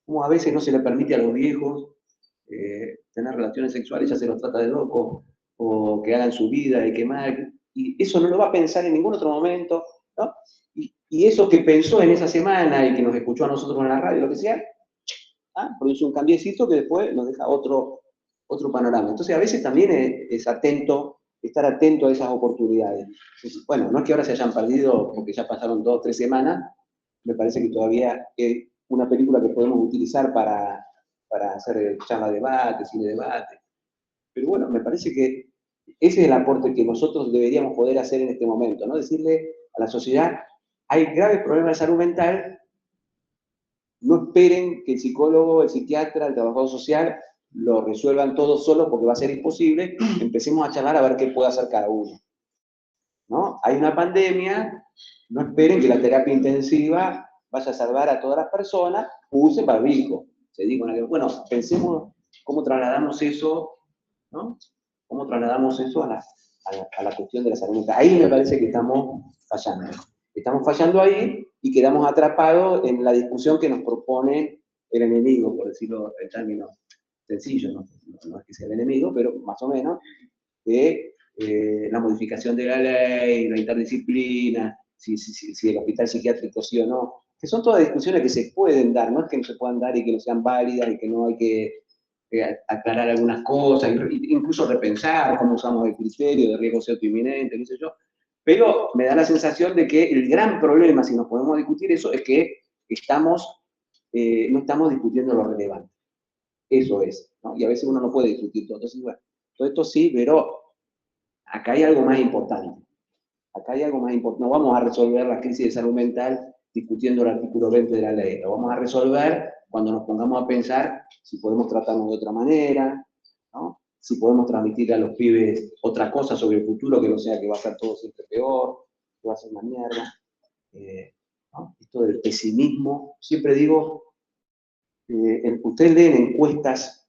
como a veces no se le permite a los viejos tener relaciones sexuales, ya se los trata de loco, o que hagan su vida y que mal, y eso no lo va a pensar en ningún otro momento, ¿no? Y eso que pensó en esa semana y que nos escuchó a nosotros en la radio, lo que sea, produce un cambiecito que después nos deja otro panorama. Entonces, a veces también es estar atento a esas oportunidades. Bueno, no es que ahora se hayan perdido porque ya pasaron 2 o 3 semanas, me parece que todavía es una película que podemos utilizar para hacer charla de debate, cine debate. Pero bueno, me parece que ese es el aporte que nosotros deberíamos poder hacer en este momento, ¿no? Decirle a la sociedad, hay graves problemas de salud mental, no esperen que el psicólogo, el psiquiatra, el trabajador social lo resuelvan todo solo porque va a ser imposible. Empecemos a charlar a ver qué puede hacer cada uno, ¿no? Hay una pandemia, no esperen que la terapia intensiva vaya a salvar a todas las personas, use barbijo. Se diga, bueno, pensemos cómo trasladamos eso, ¿no? ¿Cómo trasladamos eso a la cuestión de la salud mental? Ahí me parece que estamos fallando. Estamos fallando ahí y quedamos atrapados en la discusión que nos propone el enemigo, por decirlo en términos sencillos, no es que sea el enemigo, pero más o menos, de la modificación de la ley, la interdisciplina, si el hospital psiquiátrico sí o no, que son todas discusiones que se pueden dar, no es que no se puedan dar y que no sean válidas y que no hay que aclarar algunas cosas, incluso repensar cómo usamos el criterio de riesgo cierto inminente, qué sé yo. Pero me da la sensación de que el gran problema, si nos podemos discutir eso, es que no estamos discutiendo lo relevante. Eso es, ¿no? Y a veces uno no puede discutir todo. Entonces, bueno, todo esto sí, pero acá hay algo más importante. Acá hay algo más importante. No vamos a resolver la crisis de salud mental discutiendo el artículo 20 de la ley. Lo vamos a resolver cuando nos pongamos a pensar si podemos tratarnos de otra manera, ¿no? Si podemos transmitir a los pibes otra cosa sobre el futuro que no sea que va a ser todo siempre peor, que va a ser una mierda. ¿No? Esto del pesimismo, siempre digo, ustedes leen encuestas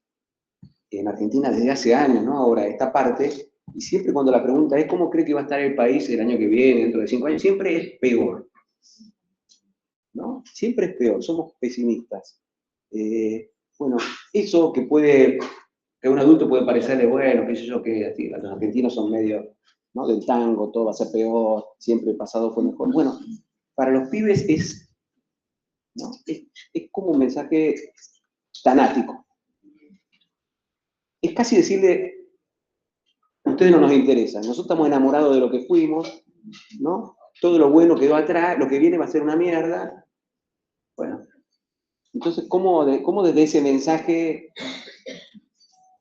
en Argentina desde hace años, ¿no? Ahora, esta parte, y siempre cuando la pregunta es ¿cómo cree que va a estar el país el año que viene, dentro de 5 años? Siempre es peor, ¿no? Siempre es peor, somos pesimistas. Bueno, eso que a un adulto puede parecerle, bueno, qué sé yo, que así, los argentinos son medio, ¿no? Del tango, todo va a ser peor, siempre el pasado fue mejor. Bueno, para los pibes ¿no? Es como un mensaje tanático. Es casi decirle, ustedes no nos interesan, nosotros estamos enamorados de lo que fuimos, ¿no? Todo lo bueno quedó atrás, lo que viene va a ser una mierda. Bueno, entonces, ¿cómo desde ese mensaje,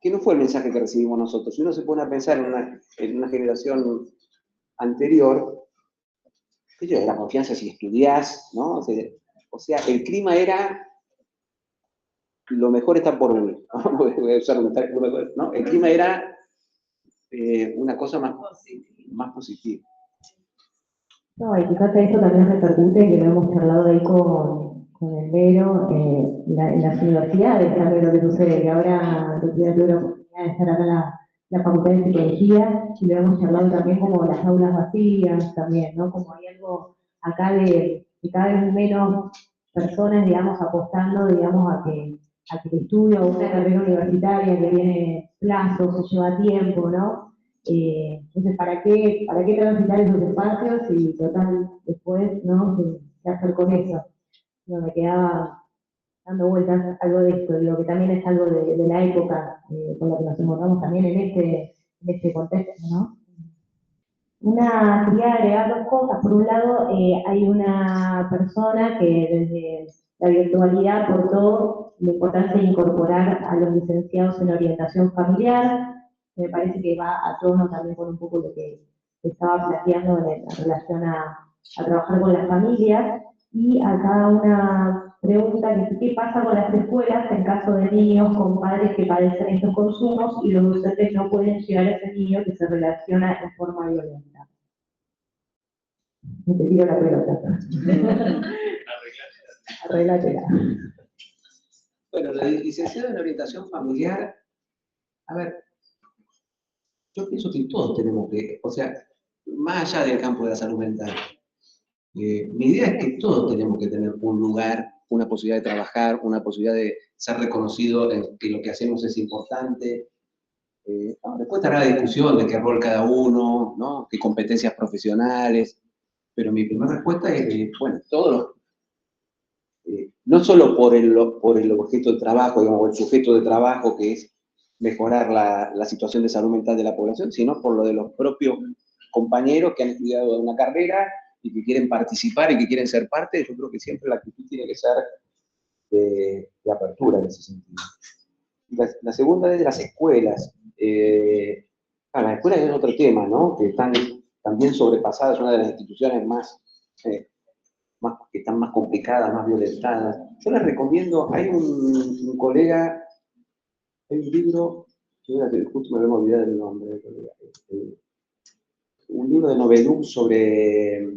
que no fue el mensaje que recibimos nosotros? Si uno se pone a pensar en una generación anterior, la confianza si estudiás, ¿no? O sea, el clima era, lo mejor está por venir, ¿no? El clima era una cosa más positiva. No, y fíjate, esto también repercute, que lo hemos charlado ahí con el Vero, en las universidades, también lo que sucede, que ahora tuve la oportunidad de estar acá la Facultad de Psicología, y lo hemos charlado también como las aulas vacías también, ¿no? Como hay algo acá de cada vez menos personas, digamos, apostando, digamos, a que el estudio o una carrera universitaria que tiene plazos, que lleva tiempo, ¿no? Entonces, ¿para qué transitar esos espacios y total, después, ¿no? ¿Qué hacer con eso? No, me quedaba dando vueltas algo de esto, digo, que también es algo de la época con la que nos encontramos también en este contexto, ¿no? Quería agregar dos cosas. Por un lado, hay una persona que desde la virtualidad aportó la importancia de incorporar a los licenciados en orientación familiar. Me parece que va a tono también con un poco lo que estaba planteando en relación a trabajar con las familias. Y acá una pregunta que ¿qué pasa con las escuelas en caso de niños con padres que padecen estos consumos y los docentes no pueden llegar a ese niño que se relaciona de forma violenta? Me te tiro la pelota. Arreglátela. Bueno, la licenciada en orientación familiar, a ver, yo pienso que todos tenemos que, o sea, más allá del campo de la salud mental, mi idea es que todos tenemos que tener un lugar, una posibilidad de trabajar, una posibilidad de ser reconocido en que lo que hacemos es importante. Después estará la discusión de qué rol cada uno, ¿no? Qué competencias profesionales, pero mi primera respuesta es que, bueno, todos no solo por el objeto de trabajo, digamos, o el sujeto de trabajo que es mejorar la situación de salud mental de la población, sino por lo de los propios compañeros que han estudiado una carrera y que quieren participar y que quieren ser parte. Yo creo que siempre la actitud tiene que ser de apertura en ese sentido. La segunda es de las escuelas. Las escuelas es otro tema, ¿no? Que están también sobrepasadas, una de las instituciones que están más complicadas, más violentadas. Yo les recomiendo, hay un colega, hay un libro, justo me había olvidado el nombre, un libro de Noveluk sobre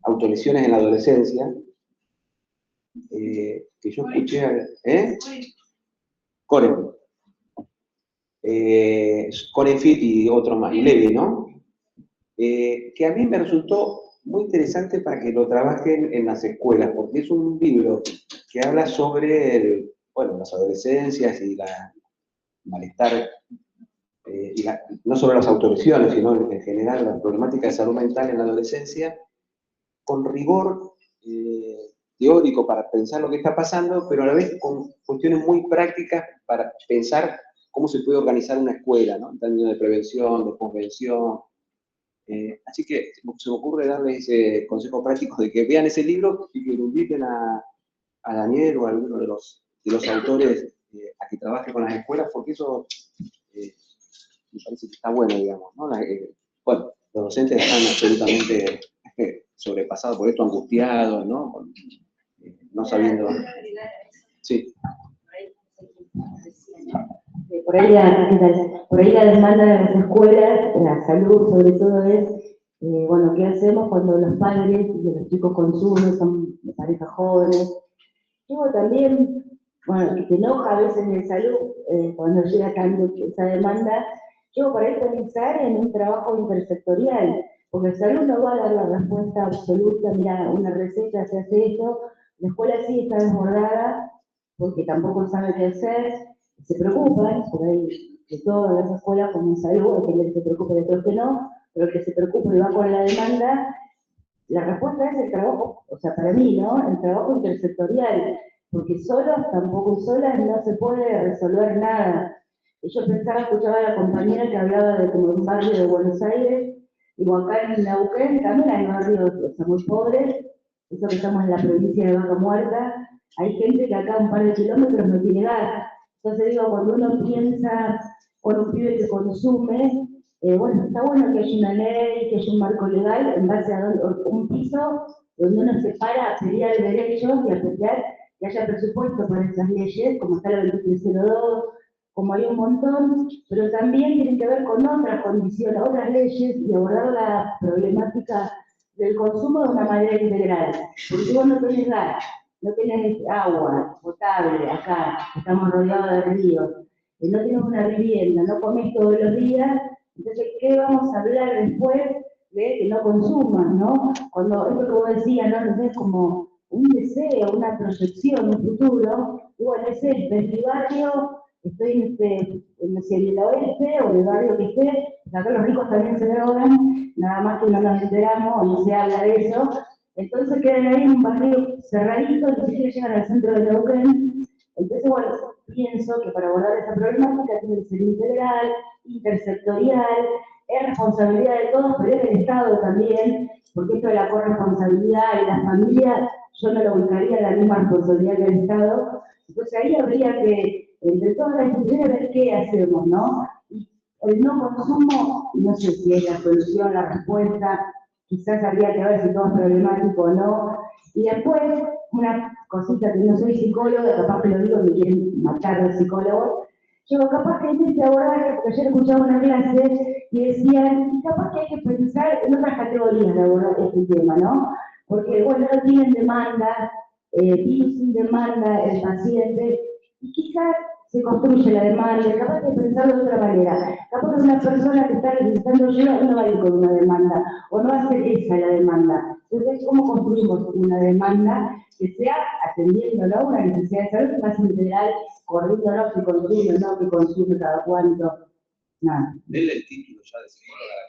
autolesiones en la adolescencia, que yo escuché, Koren. Koren Fit y otro más, y Levi, ¿no? Que a mí me resultó muy interesante para que lo trabajen en las escuelas, porque es un libro que habla sobre las adolescencias y la malestar, no solo las autolesiones, sino en general la problemática de salud mental en la adolescencia, con rigor teórico para pensar lo que está pasando, pero a la vez con cuestiones muy prácticas para pensar cómo se puede organizar una escuela, ¿no? En términos de prevención, de convención. Así que se me ocurre darles ese consejo práctico de que vean ese libro y que lo inviten a Daniel o a alguno de los autores a que trabaje con las escuelas, porque eso me parece que está bueno, digamos, ¿no? Los docentes están absolutamente sobrepasados por esto, angustiados, ¿no? No sabiendo. Sí. Por ahí la demanda de las escuelas, la salud sobre todo es, ¿qué hacemos cuando los padres de los chicos consumen, son de parejas jóvenes? Luego también, que te enoja a veces de salud cuando llega tanto esa demanda, yo por ahí pensar en un trabajo intersectorial, porque salud no va a dar la respuesta absoluta, mira, una receta se hace esto, la escuela sí está desbordada, porque tampoco sabe qué hacer, se preocupan, por ahí de todas las escuelas como en salud, hay que se preocupe de otros que no, pero el que se preocupe y va con la demanda, la respuesta es el trabajo, o sea, para mí, ¿no? El trabajo intersectorial, porque solos, tampoco solas, no se puede resolver nada. Y yo escuchaba a la compañera que hablaba de como un barrio de Buenos Aires, y acá en Neuquén también hay barrios muy pobres, eso que estamos en la provincia de Vaca Muerta, hay gente que acá a un par de kilómetros no tiene gas. Entonces digo, cuando uno piensa con un pibe que consume, está bueno que haya una ley, que haya un marco legal en base a un piso donde uno se para a pelear derechos y a pelear que haya presupuesto para esas leyes, como está la 2302, como hay un montón, pero también tienen que ver con otras condiciones, otras leyes y abordar la problemática del consumo de una manera integral. Porque vos no tenés gas, no tenés agua potable acá, estamos rodeados de ríos. no tienes una vivienda, no comes todos los días, entonces, ¿qué vamos a hablar después de que no consumas, ¿no? Cuando esto que vos decías, ¿no? Entonces, como un deseo, una proyección, un futuro, y bueno, ese es mi barrio, estoy no sé, en el oeste o en el barrio que esté, acá los ricos también se drogan, nada más que no nos enteramos o no se habla de eso, entonces quedan ahí en un barrio cerradito, ni siquiera llegan al centro de Neuquén. Entonces, bueno, pienso que para abordar esa problemática tiene que ser integral, intersectorial, es responsabilidad de todos, pero es del Estado también, porque esto de la corresponsabilidad y la familia, yo no lo buscaría la misma responsabilidad que el Estado. Entonces ahí habría que, entre todas las instituciones, ver qué hacemos, ¿no? Y el no consumo, no sé si es la solución, la respuesta, quizás habría que ver si todo es problemático o no. Y después, una cosita que no soy psicóloga, capaz que lo digo, me quieren matar de psicólogo. Yo capaz que en este abordaje, porque ayer escuchaba una clase y decían, capaz que hay que pensar en otras categorías de abordar este tema, ¿no? Porque, bueno, no tienen demanda, tiene sin demanda el paciente, y quizás se construye la demanda, capaz de pensarlo de otra manera. Capaz que una persona que está necesitando ayuda no va a ir con una demanda, o no va a ser esa la demanda. Entonces, ¿cómo construimos una demanda que sea atendiendo a una necesidad de salud más integral, corriendo que consume, no que consume cada cuánto? Nada. Denle el título ya de psicóloga.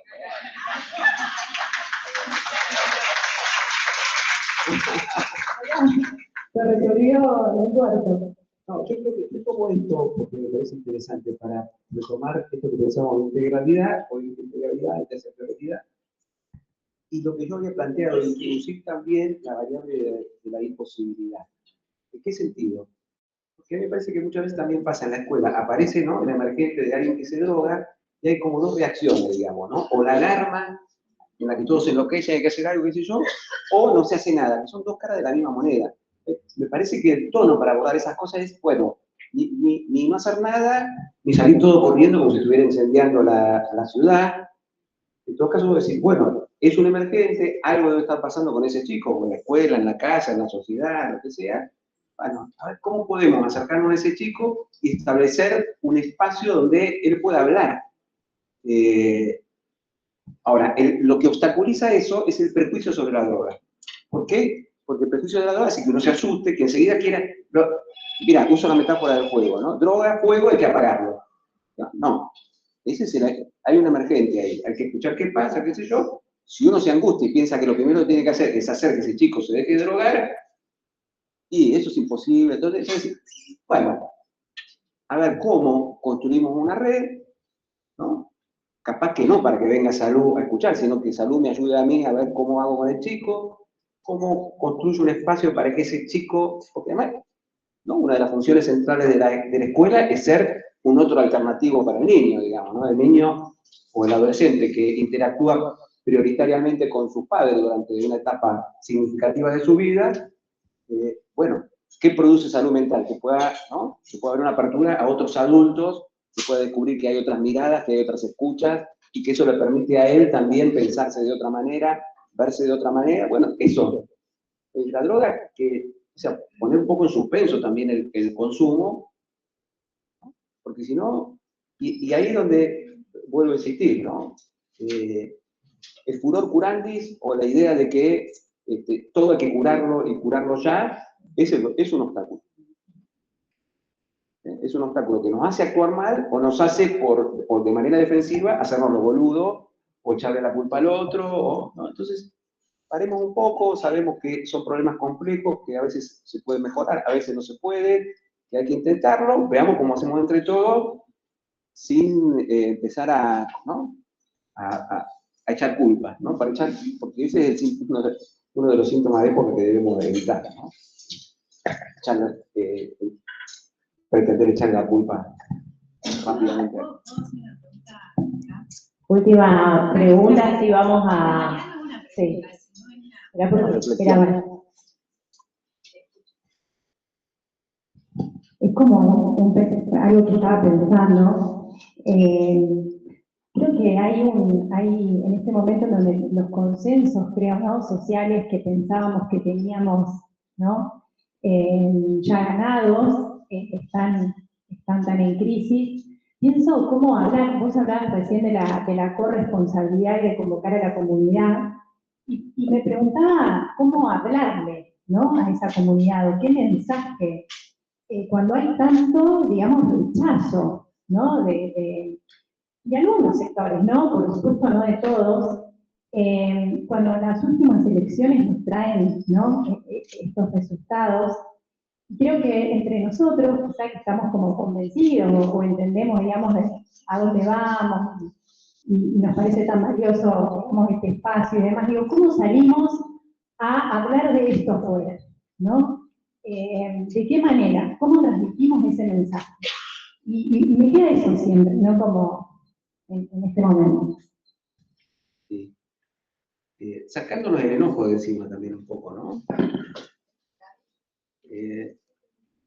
Se resolvió el cuarto. No, yo creo que yo tomo esto porque me parece interesante para retomar esto que pensamos de integralidad, o integralidad, intersectorialidad, y lo que yo había planteado, introducir también la variable de la imposibilidad. ¿En qué sentido? Porque me parece que muchas veces también pasa en la escuela, aparece, ¿no?, el emergente de alguien que se droga, y hay como dos reacciones, digamos, ¿no? O la alarma, en la que todos se enloquecen, hay que hacer algo, qué sé yo, o no se hace nada, que son dos caras de la misma moneda. Me parece que el tono para abordar esas cosas es, bueno, ni no hacer nada, ni salir todo corriendo como si estuviera incendiando la ciudad. En todo caso, decir, bueno, es un emergente, algo debe estar pasando con ese chico, en la escuela, en la casa, en la sociedad, lo que sea. Bueno, a ver cómo podemos acercarnos a ese chico y establecer un espacio donde él pueda hablar. Ahora, lo que obstaculiza eso es el prejuicio sobre la droga. ¿Por qué? Porque el prejuicio de la droga hace que uno se asuste, que enseguida quiera... Mira, uso la metáfora del fuego, ¿no? Droga, fuego, hay que apagarlo. No. Hay un emergente ahí, hay que escuchar qué pasa, qué sé yo. Si uno se angustia y piensa que lo primero que tiene que hacer es hacer que ese chico se deje de drogar, y eso es imposible. Entonces, bueno, a ver cómo construimos una red, ¿no? Capaz que no para que venga Salud a escuchar, sino que Salud me ayude a mí a ver cómo hago con el chico, cómo construyo un espacio para que ese chico, porque además, ¿no?, una de las funciones centrales de la escuela es ser un otro alternativo para el niño, digamos, ¿no? El niño o el adolescente que interactúa prioritariamente con sus padres durante una etapa significativa de su vida, bueno, ¿qué produce salud mental? Que pueda, ¿no?, que pueda haber una apertura a otros adultos, que pueda descubrir que hay otras miradas, que hay otras escuchas, y que eso le permite a él también pensarse de otra manera, verse de otra manera. Bueno, eso, la droga, que, o sea, poner un poco en suspenso también el consumo, ¿no? Porque si no, y ahí es donde vuelvo a insistir, ¿no? El furor curandis, o la idea de que todo hay que curarlo y curarlo ya, es un obstáculo. Es un obstáculo que nos hace actuar mal o nos hace, por de manera defensiva, hacernos los boludos o echarle la culpa al otro. ¿No? Entonces, paremos un poco, sabemos que son problemas complejos, que a veces se pueden mejorar, a veces no se puede, que hay que intentarlo, veamos cómo hacemos entre todos, sin empezar a, ¿no?, a echar culpas, ¿no? Porque ese es uno de los síntomas de época que debemos evitar, ¿no? Pretender echar la culpa rápidamente. Última pregunta, si vamos a... Sí. Es como algo que estaba pensando. Creo que hay en este momento donde los consensos, creo, ¿no?, sociales que pensábamos que teníamos, ¿no?, ya ganados, están están tan en crisis, pienso cómo hablar, vos hablabas recién de la corresponsabilidad y de convocar a la comunidad, y me preguntaba cómo hablarle, ¿no?, a esa comunidad, o qué mensaje, cuando hay tanto, digamos, rechazo, ¿no?, de algunos sectores, ¿no?, por supuesto no de todos, cuando las últimas elecciones nos traen, ¿no?, estos resultados. Creo que entre nosotros, quizá que estamos como convencidos o entendemos, digamos, a dónde vamos y nos parece tan valioso, digamos, este espacio y demás, digo, ¿cómo salimos a hablar de esto afuera? ¿No? ¿De qué manera? ¿Cómo transmitimos ese mensaje? Y me queda eso siempre, ¿no? Como en este momento. Sí. Sacándonos el enojo de encima también un poco, ¿no?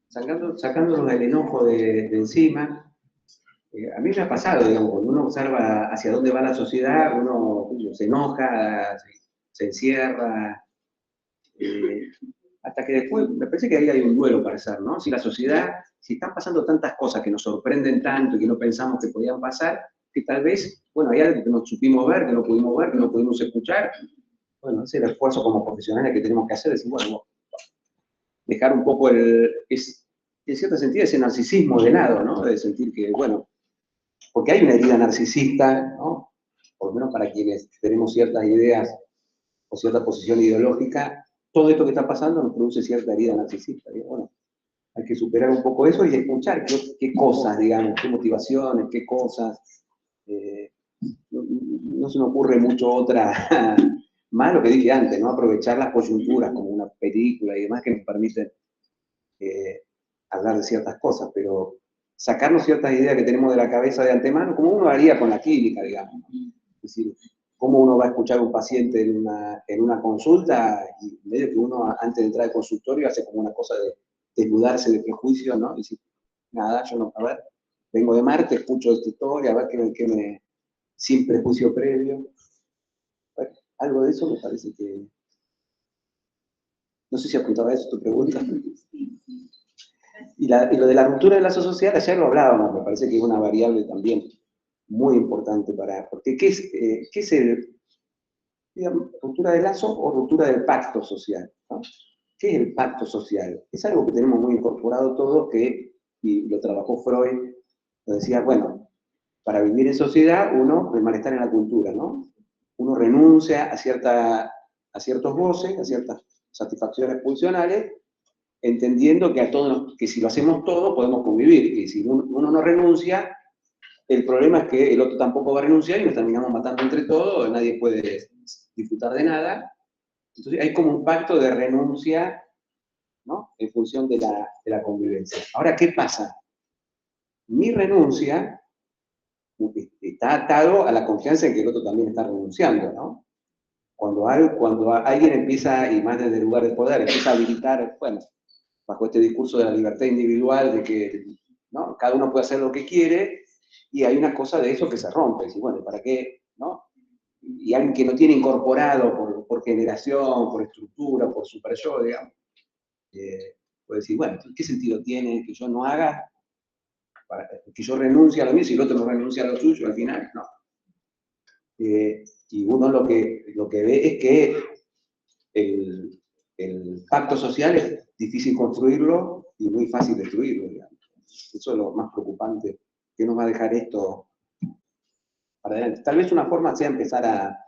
Sacándonos el enojo de encima. A mí me ha pasado, digamos, cuando uno observa hacia dónde va la sociedad, uno se enoja, se encierra, hasta que después, me parece que ahí hay un duelo para hacer, ¿no? Si la sociedad, si están pasando tantas cosas que nos sorprenden tanto y que no pensamos que podían pasar, que tal vez, bueno, hay algo que no supimos ver, que no pudimos ver, que no pudimos escuchar. Bueno, ese es el esfuerzo como profesionales que tenemos que hacer, decir, bueno, dejar un poco en cierto sentido, ese narcisismo de lado, ¿no? De sentir que, bueno, porque hay una herida narcisista, ¿no? Por lo menos para quienes tenemos ciertas ideas o cierta posición ideológica, todo esto que está pasando nos produce cierta herida narcisista. ¿Sí? Bueno, hay que superar un poco eso y escuchar qué cosas, digamos, qué motivaciones, qué cosas. No se me ocurre mucho otra, más lo que dije antes, ¿no? Aprovechar las coyunturas como una película y demás que nos permiten hablar de ciertas cosas, pero sacarnos ciertas ideas que tenemos de la cabeza de antemano, como uno haría con la clínica, digamos. Es decir, cómo uno va a escuchar a un paciente en una consulta, y medio que uno antes de entrar al consultorio hace como una cosa de desnudarse de prejuicio, ¿no? Y decir, nada, yo no, a ver, vengo de Marte, escucho esta historia, a ver qué me sin prejuicio previo. Bueno, algo de eso me parece que... No sé si apuntaba eso tu pregunta. Y lo de la ruptura del lazo social, ayer lo hablábamos, me parece que es una variable también muy importante porque ¿qué es digamos, ruptura del lazo o ruptura del pacto social? ¿No? ¿Qué es el pacto social? Es algo que tenemos muy incorporado todos, y lo trabajó Freud, lo decía, bueno, para vivir en sociedad, el malestar en la cultura, ¿no? Uno renuncia a ciertos goces, a ciertas satisfacciones pulsionales, entendiendo que si lo hacemos todo podemos convivir, y si uno no renuncia, el problema es que el otro tampoco va a renunciar y nos terminamos matando entre todos, nadie puede disfrutar de nada. Entonces hay como un pacto de renuncia, ¿no? En función de la convivencia. Ahora, ¿qué pasa? Mi renuncia está atado a la confianza en que el otro también está renunciando, ¿no? Cuando alguien empieza, y más desde el lugar de poder, empieza a habilitar, bueno, bajo este discurso de la libertad individual, de que, ¿no?, cada uno puede hacer lo que quiere, y hay una cosa de eso que se rompe, y bueno, ¿para qué? ¿No? Y alguien que no tiene incorporado por generación, por estructura, por super yo, digamos, puede decir, bueno, ¿qué sentido tiene que yo no haga, que yo renuncie a lo mío, si el otro no renuncia a lo suyo al final? No. Y uno lo que ve es que el pacto social es difícil construirlo y muy fácil destruirlo, digamos. Eso es lo más preocupante, que nos va a dejar esto para adelante. Tal vez una forma sea empezar a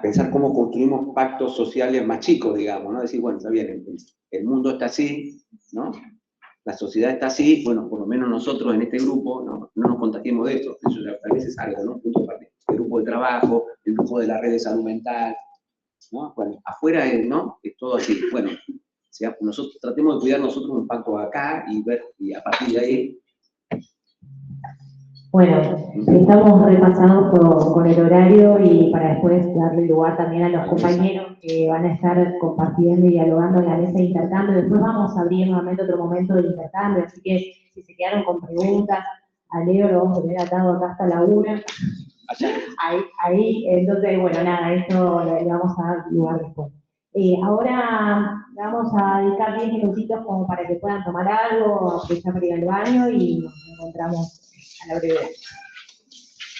pensar cómo construimos pactos sociales más chicos, digamos, ¿no? Decir, bueno, está bien, el mundo está así, ¿no? La sociedad está así, bueno, por lo menos nosotros en este grupo no nos contagiemos de esto. Eso ya, tal vez es algo, ¿no? Punto aparte. El grupo de trabajo, el grupo de la red de salud mental, ¿no? Bueno, afuera ¿no? Es todo así. Bueno, nosotros tratemos de cuidar nosotros un pacto acá y a partir de ahí. Bueno, estamos repasados con el horario y para después darle lugar también a los compañeros que van a estar compartiendo y dialogando en la mesa de intercambio. Después vamos a abrir nuevamente otro momento de intercambio, así que si se quedaron con preguntas, a Leo lo vamos a tener atado acá hasta la 1. Ahí, entonces, bueno, nada, esto le vamos a dar lugar después. Ahora vamos a dedicar 10 minutitos como para que puedan tomar algo, empezar a ir al baño y nos encontramos a la brevedad.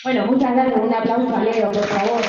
Bueno, muchas gracias. Un aplauso a Leo, por favor.